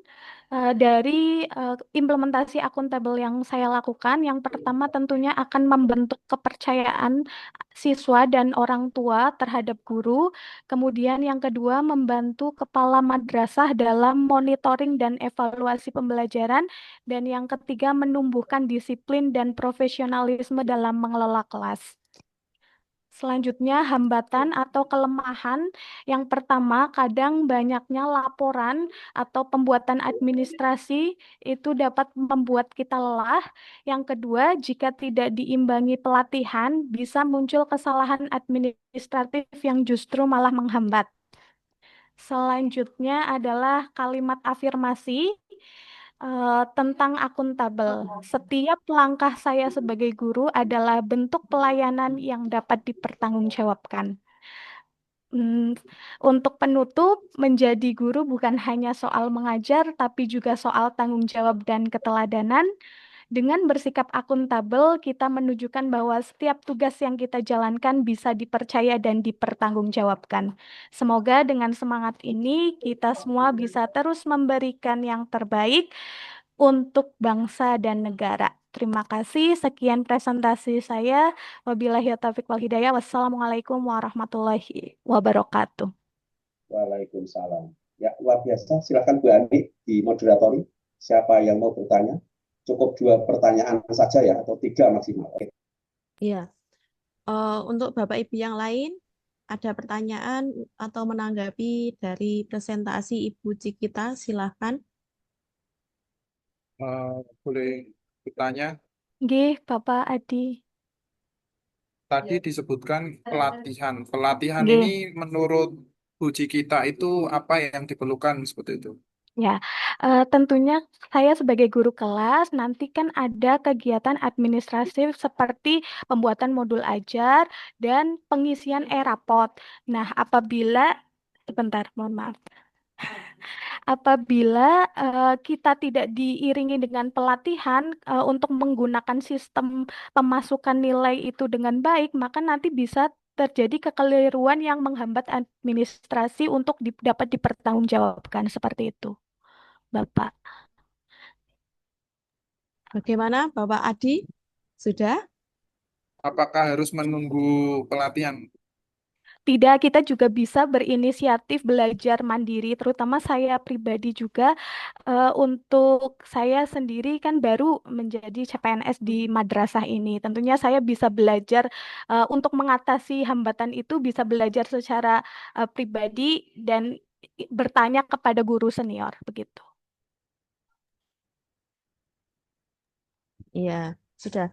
dari implementasi akuntabel yang saya lakukan, yang pertama tentunya akan membentuk kepercayaan siswa dan orang tua terhadap guru. Kemudian yang kedua, membantu kepala madrasah dalam monitoring dan evaluasi pembelajaran. Dan yang ketiga, menumbuhkan disiplin dan profesionalisme dalam mengelola kelas. Selanjutnya, hambatan atau kelemahan. Yang pertama, kadang banyaknya laporan atau pembuatan administrasi itu dapat membuat kita lelah. Yang kedua, jika tidak diimbangi pelatihan, bisa muncul kesalahan administratif yang justru malah menghambat. Selanjutnya adalah kalimat afirmasi tentang akuntabel. Setiap langkah saya sebagai guru adalah bentuk pelayanan yang dapat dipertanggungjawabkan. Untuk penutup, menjadi guru bukan hanya soal mengajar, tapi juga soal tanggung jawab dan keteladanan. Dengan bersikap akuntabel, kita menunjukkan bahwa setiap tugas yang kita jalankan bisa dipercaya dan dipertanggungjawabkan. Semoga dengan semangat ini, kita semua bisa terus memberikan yang terbaik untuk bangsa dan negara. Terima kasih. Sekian presentasi saya. Wabillahi taufiq wal hidayah. Wassalamualaikum warahmatullahi wabarakatuh. Waalaikumsalam. Ya, luar biasa. Silakan Bu Andi di moderatori. Siapa yang mau bertanya? Cukup 2 pertanyaan saja ya, atau 3 maksimal. Oke. Iya. Untuk Bapak Ibu yang lain, ada pertanyaan atau menanggapi dari presentasi Ibu Cikita, silakan. Boleh bertanya? Nggih, Bapak Adi. Tadi disebutkan pelatihan. Pelatihan Nggih. ini menurut uji kita itu apa yang diperlukan seperti itu? Ya, tentunya saya sebagai guru kelas nanti kan ada kegiatan administratif seperti pembuatan modul ajar dan pengisian e-rapot. Nah, sebentar, mohon maaf. Apabila kita tidak diiringi dengan pelatihan untuk menggunakan sistem pemasukan nilai itu dengan baik, maka nanti bisa terjadi kekeliruan yang menghambat administrasi untuk dapat dipertanggungjawabkan seperti itu, Bapak. Bagaimana Bapak Adi? Sudah? Apakah harus menunggu pelatihan? Tidak, kita juga bisa berinisiatif belajar mandiri, terutama saya pribadi juga. Untuk saya sendiri kan baru menjadi CPNS di madrasah ini. Tentunya saya bisa belajar untuk mengatasi hambatan itu, bisa belajar secara pribadi dan bertanya kepada guru senior, begitu. Iya, sudah.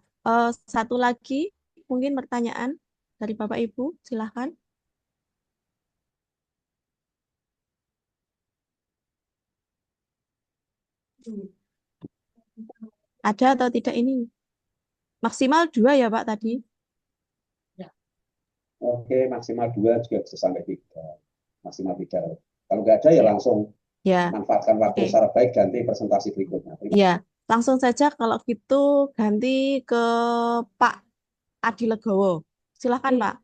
Satu lagi, mungkin pertanyaan dari Bapak Ibu, silahkan. Ada atau tidak ini? Maksimal 2 ya Pak tadi? Oke, maksimal 2 juga bisa sampai 3. Maksimal 3. Kalau nggak ada ya langsung Ya, manfaatkan waktu oke. secara baik, ganti presentasi berikutnya. Ya, langsung saja kalau gitu ganti ke Pak Adi Legowo. Silahkan Pak.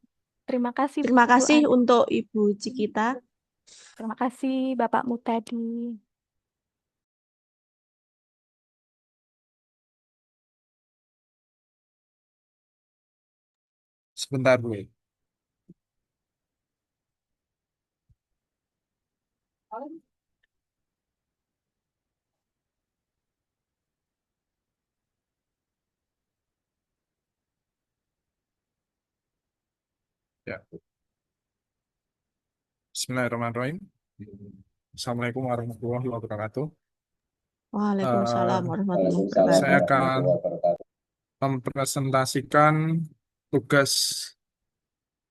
Terima kasih, Terima Bu kasih Adi. untuk Ibu Cikita. Terima kasih, Bapak Mutadi. Sebentar, Bu. Ya. Bismillahirrahmanirrahim. Assalamualaikum warahmatullahi wabarakatuh. Waalaikumsalam warahmatullahi Waalaikumsalam Saya wabarakatuh. akan warahmatullahi wabarakatuh. mempresentasikan tugas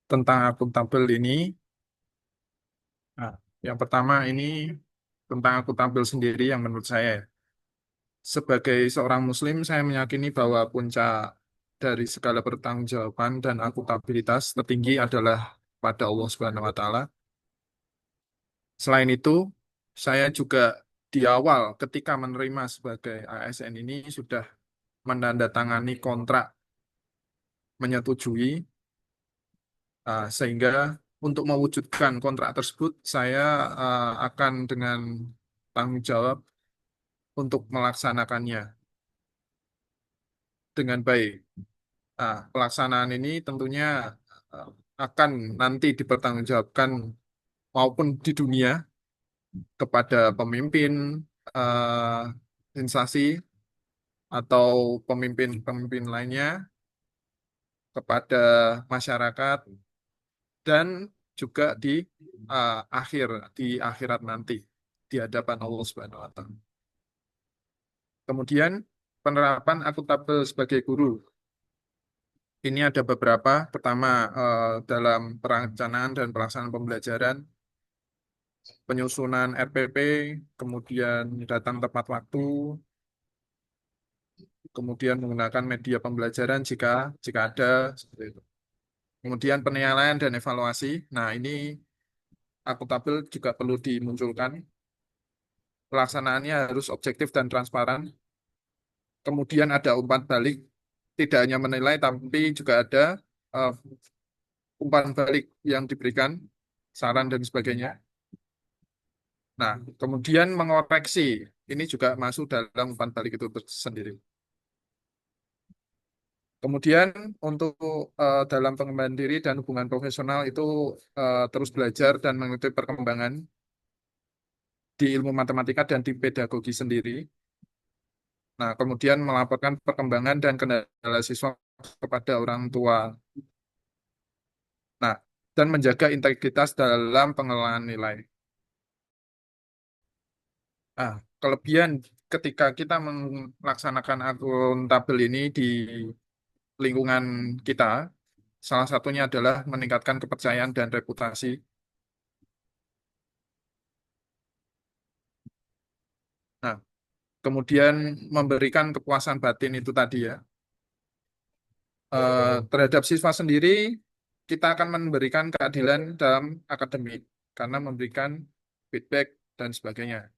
tentang akuntabel ini. Nah, yang pertama ini tentang akuntabel sendiri yang menurut saya. Sebagai seorang muslim, saya meyakini bahwa puncak dari segala pertanggungjawaban dan akuntabilitas tertinggi adalah pada Allah Subhanahu wa taala. Selain itu, saya juga di awal ketika menerima sebagai ASN ini sudah menandatangani kontrak menyetujui sehingga untuk mewujudkan kontrak tersebut saya akan dengan tanggung jawab untuk melaksanakannya dengan baik. Pelaksanaan ini tentunya uh, akan nanti dipertanggungjawabkan maupun di dunia kepada pemimpin instansi atau pemimpin-pemimpin lainnya, kepada masyarakat, dan juga di akhirat nanti di hadapan Allah Subhanahu wa taala. Kemudian penerapan akuntabel sebagai guru. Ini ada beberapa. Pertama, dalam perencanaan dan pelaksanaan pembelajaran, penyusunan RPP, kemudian datang tepat waktu, kemudian menggunakan media pembelajaran jika ada, seperti itu. Kemudian penilaian dan evaluasi. Nah, ini akuntabel juga perlu dimunculkan. Pelaksanaannya harus objektif dan transparan. Kemudian ada umpan balik, tidak hanya menilai, tapi juga ada uh, umpan balik yang diberikan, saran dan sebagainya. Nah, kemudian mengoreksi. Ini juga masuk dalam umpan balik itu sendiri. Kemudian untuk dalam pengembangan diri dan hubungan profesional itu terus belajar dan mengikuti perkembangan di ilmu matematika dan di pedagogi sendiri. Nah, kemudian melaporkan perkembangan dan kendala siswa kepada orang tua. Nah, dan menjaga integritas dalam pengelolaan nilai. Nah, kelebihan ketika kita melaksanakan akuntabel ini di lingkungan kita, salah satunya adalah meningkatkan kepercayaan dan reputasi. Nah, kemudian memberikan kepuasan batin itu tadi ya. Terhadap siswa sendiri, kita akan memberikan keadilan dalam akademik karena memberikan feedback dan sebagainya.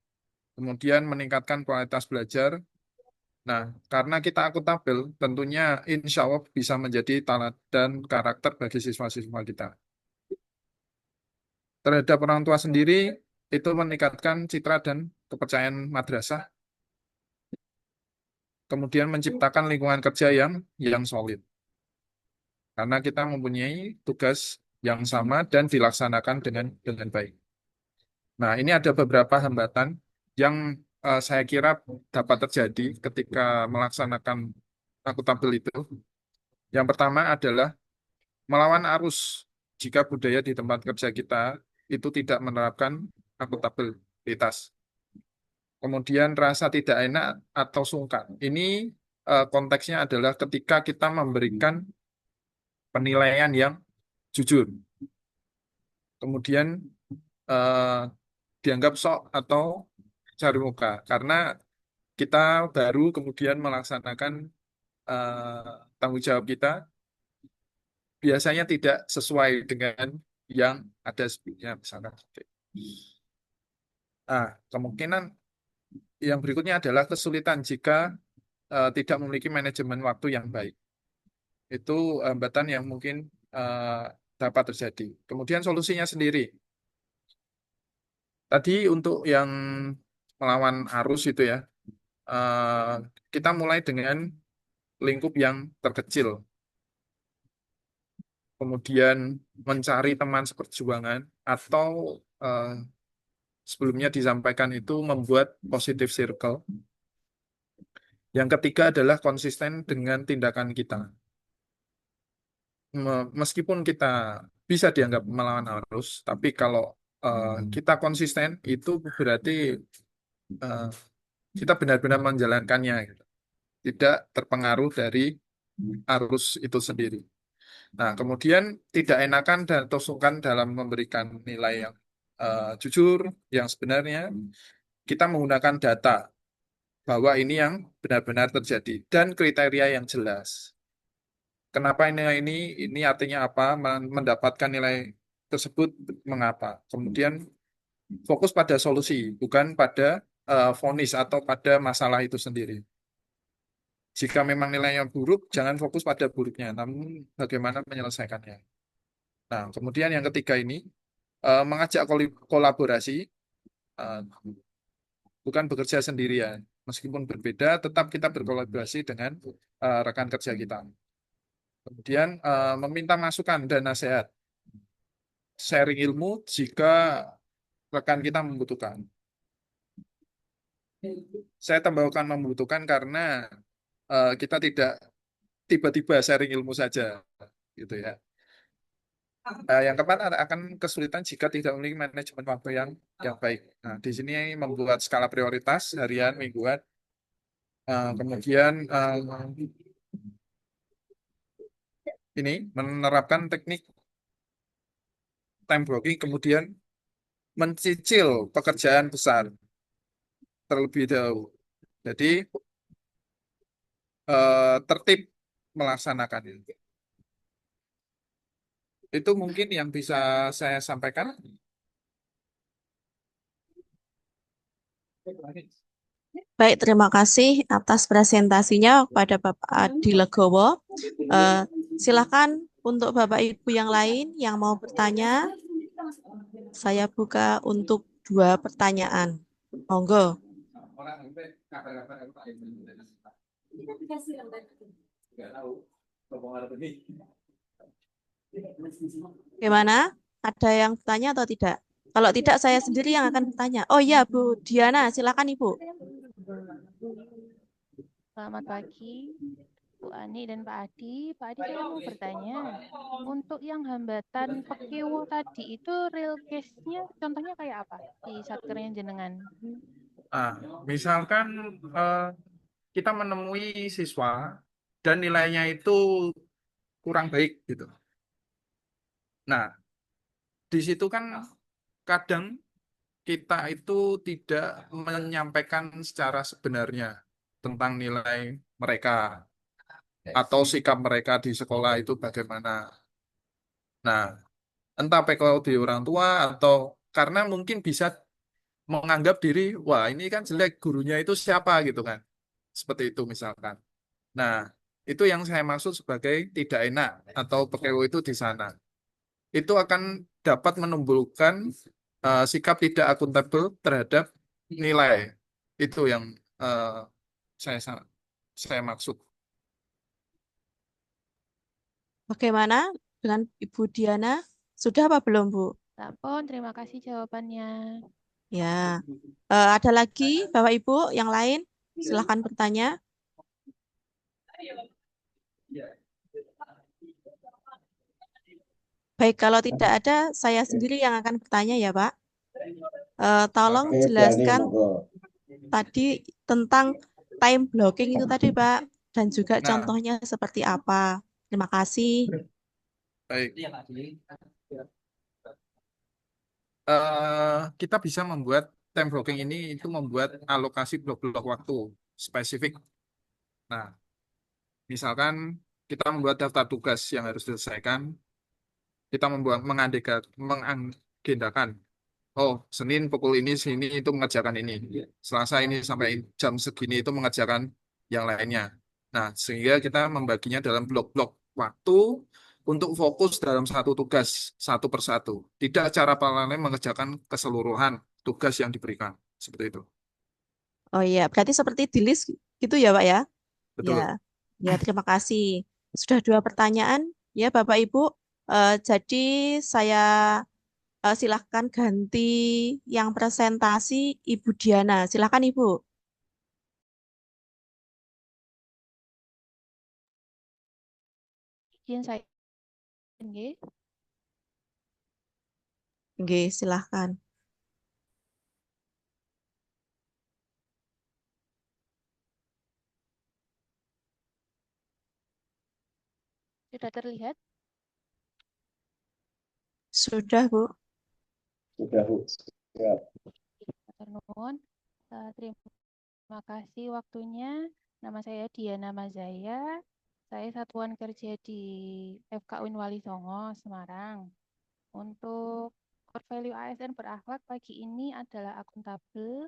Kemudian meningkatkan kualitas belajar. Nah, karena kita akuntabel, tentunya insya Allah bisa menjadi teladan karakter bagi siswa-siswa kita. Terhadap orang tua sendiri, itu meningkatkan citra dan kepercayaan madrasah. Kemudian menciptakan lingkungan kerja yang solid. Karena kita mempunyai tugas yang sama dan dilaksanakan dengan baik. Nah, ini ada beberapa hambatan yang saya kira dapat terjadi ketika melaksanakan akuntabel itu. Yang pertama adalah melawan arus jika budaya di tempat kerja kita itu tidak menerapkan akuntabilitas. Kemudian rasa tidak enak atau sungkan. Ini konteksnya adalah ketika kita memberikan penilaian yang jujur. Kemudian dianggap sok atau cari muka karena kita baru kemudian melaksanakan tanggung jawab kita biasanya tidak sesuai dengan yang ada sebelumnya misalkan. Nah, kemungkinan yang berikutnya adalah kesulitan jika tidak memiliki manajemen waktu yang baik. Itu hambatan yang mungkin dapat terjadi. Kemudian solusinya sendiri. Tadi untuk yang melawan arus itu ya, kita mulai dengan lingkup yang terkecil. Kemudian mencari teman seperjuangan atau sebelumnya disampaikan itu membuat positive circle. Yang ketiga adalah konsisten dengan tindakan kita. Meskipun kita bisa dianggap melawan arus, tapi kalau kita konsisten itu berarti kita benar-benar menjalankannya, gitu. Tidak terpengaruh dari arus itu sendiri. Nah, kemudian tidak enakan dan sungkan dalam memberikan nilai yang jujur, yang sebenarnya kita menggunakan data bahwa ini yang benar-benar terjadi dan kriteria yang jelas. Kenapa ini artinya apa? Mendapatkan nilai tersebut mengapa? Kemudian fokus pada solusi, bukan pada vonis atau pada masalah itu sendiri. Jika memang nilainya buruk, jangan fokus pada buruknya, namun bagaimana menyelesaikannya. Nah, kemudian yang ketiga ini, mengajak kolaborasi, bukan bekerja sendirian. Meskipun berbeda, tetap kita berkolaborasi dengan rekan kerja kita. Kemudian meminta masukan dan nasihat. Sharing ilmu jika rekan kita membutuhkan. Saya tambahkan membutuhkan karena kita tidak tiba-tiba sharing ilmu saja, gitu ya. Yang keempat akan kesulitan jika tidak memiliki manajemen waktu yang baik. Nah, di sini membuat skala prioritas harian, mingguan, kemudian ini menerapkan teknik time blocking, kemudian mencicil pekerjaan besar terlebih dahulu. Jadi tertib melaksanakan itu. Itu mungkin yang bisa saya sampaikan. Baik, terima kasih atas presentasinya kepada Bapak Adi Legowo. Silakan untuk Bapak Ibu yang lain yang mau bertanya, saya buka untuk 2 pertanyaan. Monggo. Gimana? Ada yang bertanya atau tidak? Kalau tidak, saya sendiri yang akan bertanya. Oh iya, Bu Diana, silakan Ibu. Selamat pagi, Bu Ani dan Pak Adi. Pak Adi, saya mau bertanya. Untuk yang hambatan pekewo tadi itu real case-nya contohnya kayak apa di satkernya jenengan? Misalkan kita menemui siswa dan nilainya itu kurang baik gitu. Nah, di situ kan kadang kita itu tidak menyampaikan secara sebenarnya tentang nilai mereka atau sikap mereka di sekolah itu bagaimana. Nah, entah PKO di orang tua atau karena mungkin bisa menganggap diri, wah ini kan jelek, gurunya itu siapa gitu kan. Seperti itu misalkan. Nah, itu yang saya maksud sebagai tidak enak atau PKO itu di sana. Itu akan dapat menimbulkan sikap tidak akuntabel terhadap nilai. Itu yang saya saya maksud. Bagaimana dengan Ibu Diana? Sudah apa belum, Bu? Sampun, terima kasih jawabannya. Ya. Ada lagi Bapak Ibu yang lain? Silahkan bertanya. Baik, kalau tidak ada, saya sendiri yang akan bertanya ya, Pak. Tolong Oke, Bu Ani, jelaskan monggo. tadi tentang time blocking itu tadi, Pak, dan juga Nah, contohnya seperti apa. Terima kasih. baik. Kita bisa membuat time blocking ini itu membuat alokasi blok-blok waktu spesifik. Nah, misalkan kita membuat daftar tugas yang harus diselesaikan, kita membuat mengagendakan. Oh, Senin pukul ini sini itu mengerjakan ini. Selasa ini sampai jam segini itu mengerjakan yang lainnya. Nah, sehingga kita membaginya dalam blok-blok waktu untuk fokus dalam satu tugas satu persatu. Tidak cara paralel mengerjakan keseluruhan tugas yang diberikan. Seperti itu. Oh iya, berarti seperti di list gitu ya, Pak ya? Ya, Betul. ya terima kasih. Sudah 2 pertanyaan ya, Bapak Ibu. Jadi saya silahkan ganti yang presentasi Ibu Diana. Silahkan Ibu. Izin saya, nggih. Oke, silahkan. Sudah terlihat? Sudah, Bu. Sudah, Bu. Siap. Matur nuwun. Terima kasih waktunya. Nama saya Diana Mazaya. Saya satuan kerja di FK UIN Wali Songo, Semarang. Untuk core value ASN berakhlak pagi ini adalah akuntabel.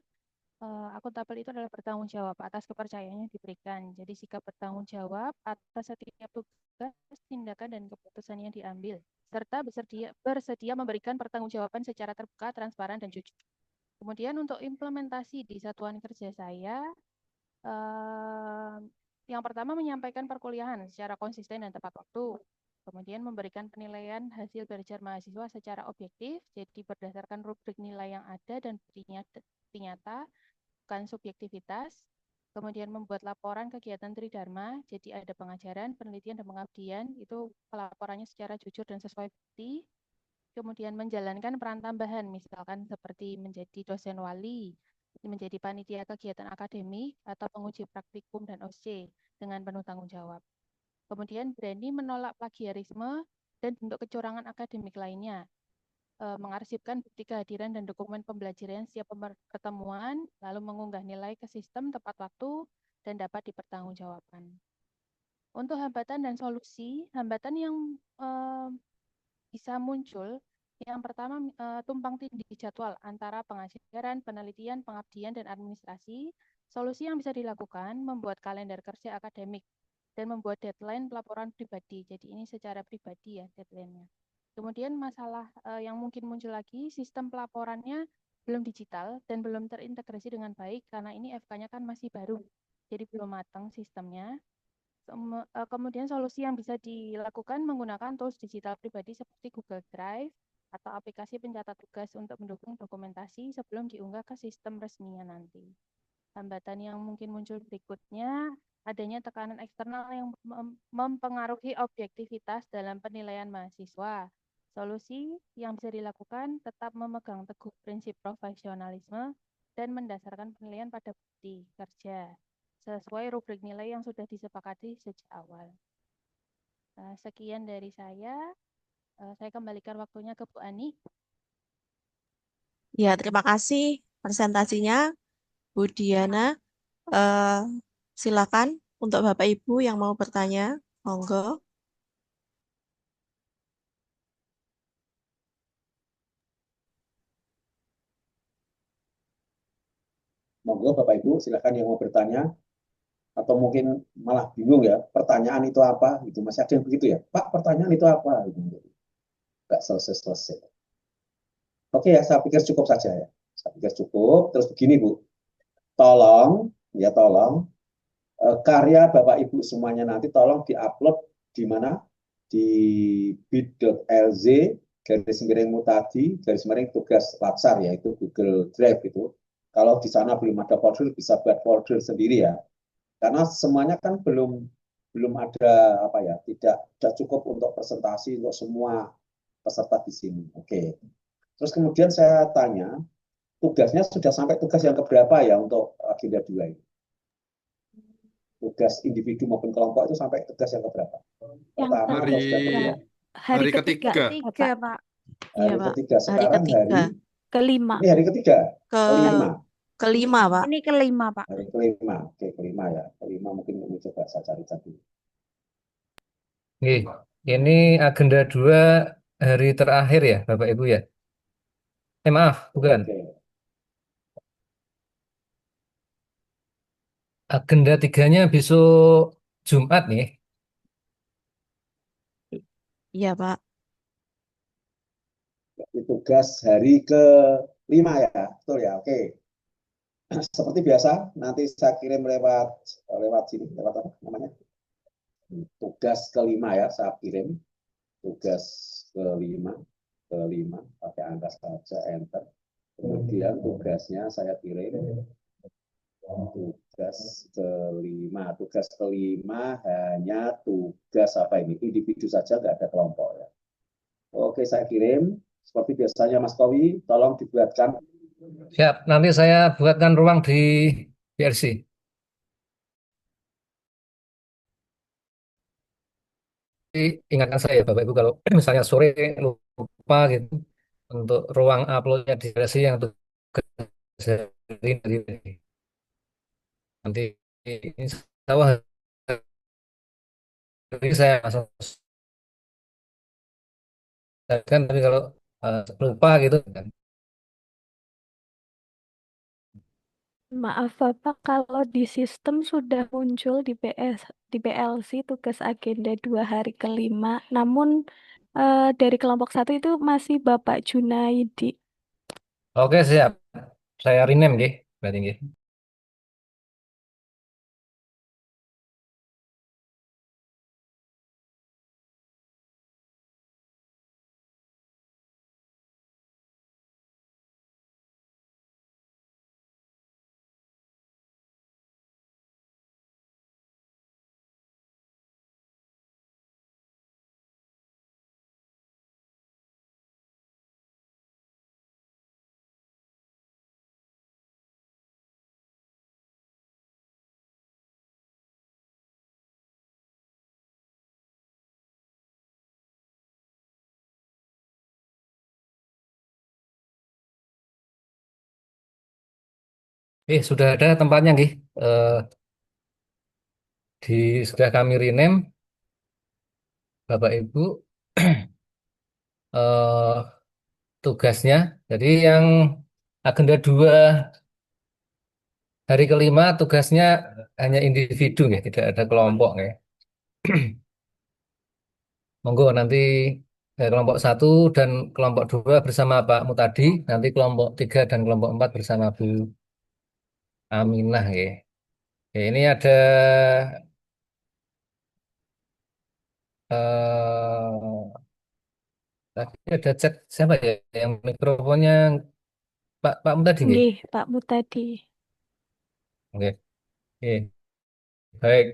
Akuntabel itu adalah bertanggung jawab atas kepercayaan yang diberikan. Jadi sikap bertanggung jawab atas setiap tugas, tindakan, dan keputusan yang diambil. Serta bersedia memberikan pertanggungjawaban secara terbuka, transparan, dan jujur. Kemudian untuk implementasi di satuan kerja saya, yang pertama menyampaikan perkuliahan secara konsisten dan tepat waktu. Kemudian memberikan penilaian hasil belajar mahasiswa secara objektif, jadi berdasarkan rubrik nilai yang ada dan bukti nyata, bukan subjektivitas. Kemudian membuat laporan kegiatan Tridharma, jadi ada pengajaran, penelitian, dan pengabdian, itu pelaporannya secara jujur dan sesuai bukti. Kemudian menjalankan peran tambahan, misalkan seperti menjadi dosen wali, menjadi panitia kegiatan akademik, atau penguji praktikum dan OSCE dengan penuh tanggung jawab. Kemudian berani menolak plagiarisme dan bentuk kecurangan akademik lainnya. Mengarsipkan bukti kehadiran dan dokumen pembelajaran setiap pertemuan, lalu mengunggah nilai ke sistem tepat waktu dan dapat dipertanggungjawabkan. Untuk hambatan dan solusi, hambatan yang bisa muncul, yang pertama tumpang tindih jadwal antara pengajaran, penelitian, pengabdian, dan administrasi. Solusi yang bisa dilakukan membuat kalender kerja akademik dan membuat deadline pelaporan pribadi. Jadi ini secara pribadi ya deadline-nya. Kemudian masalah yang mungkin muncul lagi, sistem pelaporannya belum digital dan belum terintegrasi dengan baik karena ini FK-nya kan masih baru, jadi belum matang sistemnya. Kemudian solusi yang bisa dilakukan menggunakan tools digital pribadi seperti Google Drive atau aplikasi pencatat tugas untuk mendukung dokumentasi sebelum diunggah ke sistem resminya nanti. Hambatan yang mungkin muncul berikutnya, adanya tekanan eksternal yang mempengaruhi objektivitas dalam penilaian mahasiswa. Solusi yang bisa dilakukan tetap memegang teguh prinsip profesionalisme dan mendasarkan penilaian pada bukti kerja sesuai rubrik nilai yang sudah disepakati sejak awal. Sekian dari saya kembalikan waktunya ke Bu Ani. Ya, terima kasih presentasinya, Bu Diana. Eh, Silakan untuk Bapak Ibu yang mau bertanya, monggo. Monggo Bapak Ibu, silakan yang mau bertanya atau mungkin malah bingung ya, pertanyaan itu apa gitu. Masih ada yang begitu ya, Pak, pertanyaan itu apa gitu. Nggak selesai-selesai. Oke ya, saya pikir cukup saja ya. Saya pikir cukup. Terus begini Bu, tolong karya Bapak Ibu semuanya nanti tolong diupload di mana? Di bit.lz garis miring mutadi garis miring tugas latsar, yaitu Google Drive itu. Kalau di sana belum ada folder, bisa buat folder sendiri ya. Karena semuanya kan belum ada apa ya, tidak cukup untuk presentasi untuk semua peserta di sini. Oke. Terus kemudian saya tanya, tugasnya sudah sampai tugas yang keberapa ya untuk agenda 2 ini? Tugas individu maupun kelompok itu sampai tugas yang keberapa? Yang Pertama atau sudah kedua? hari ketiga, Pak. Iya, Hari Pak. ketiga. Hari Sekarang ketiga. Kelima. ini hari ketiga? Kelima. Kelima, Pak. Ini kelima, Pak. Hari kelima. Oke, kelima ya. Kelima mungkin ini coba saya cari-cari. Oke, ini agenda 2 hari terakhir ya, Bapak Ibu ya. Maaf, bukan. Oke. Agenda 3-nya besok Jumat nih. Iya, Pak. Tugas hari ke-5 ya, betul ya. Oke. Seperti biasa, nanti saya kirim lewat sini, lewat apa namanya? Tugas ke-5 ya, saya kirim. Tugas ke-5 pakai angka saja, enter. Kemudian tugasnya saya kirim. Tugas kelima hanya tugas apa ini, individu saja, nggak ada kelompok ya. Oke, saya kirim. Seperti biasanya Mas Kowi, tolong dibuatkan. Siap, nanti saya buatkan ruang di PRC. Ingatkan saya Bapak Ibu kalau misalnya sore lupa gitu untuk ruang uploadnya di PRC yang tugas hari ini. Nanti insya Allah hari ini saya langsung kan, tapi kalau lupa gitu kan. Maaf Bapak, kalau di sistem sudah muncul di PLC tugas agenda 2 hari kelima, namun dari kelompok 1 itu masih Bapak Junaidi. Oke, siap. Saya rename nggih, berarti nggih. Sudah ada tempatnya nggih. Sudah kami rename Bapak Ibu eh, tugasnya. Jadi yang agenda 2 hari kelima tugasnya hanya individu ya, tidak ada kelompok ya. Monggo nanti Kelompok satu dan kelompok dua bersama Pak Mutadi, nanti kelompok tiga dan kelompok empat bersama Bu Aminah ya. Oke, ini ada tadi ada chat siapa ya yang mikrofonnya Pak Mutadi nggih? Nggih, Pak Mutadi. Oke, oke. Baik.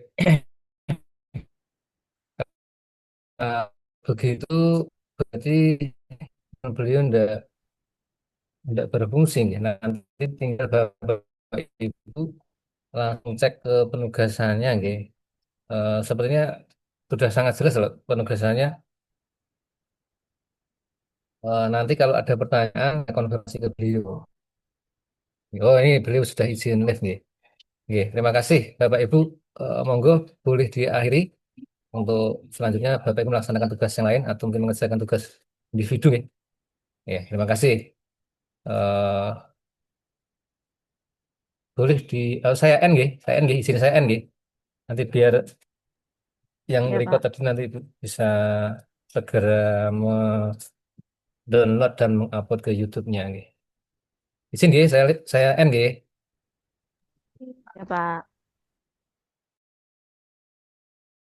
Eh, begitu berarti beliau tidak berfungsi ya. Nanti tinggal Bapak Ibu langsung cek ke penugasannya nggih. Sepertinya sudah sangat jelas loh penugasannya. Nanti kalau ada pertanyaan konfirmasi ke beliau. Oh ini beliau sudah izin live nih. Oke, terima kasih Bapak Ibu. Monggo boleh diakhiri untuk selanjutnya Bapak Ibu melaksanakan tugas yang lain atau mungkin mengerjakan tugas individu ya. Ya, terima kasih. Eh, boleh saya end nggih, saya end nggih, izin saya end nggih. Nanti biar yang Ya, record Pak. tadi nanti bisa segera download dan mengupload ke YouTube-nya nggih. Izin nggih, saya end nggih. Ya, Pak.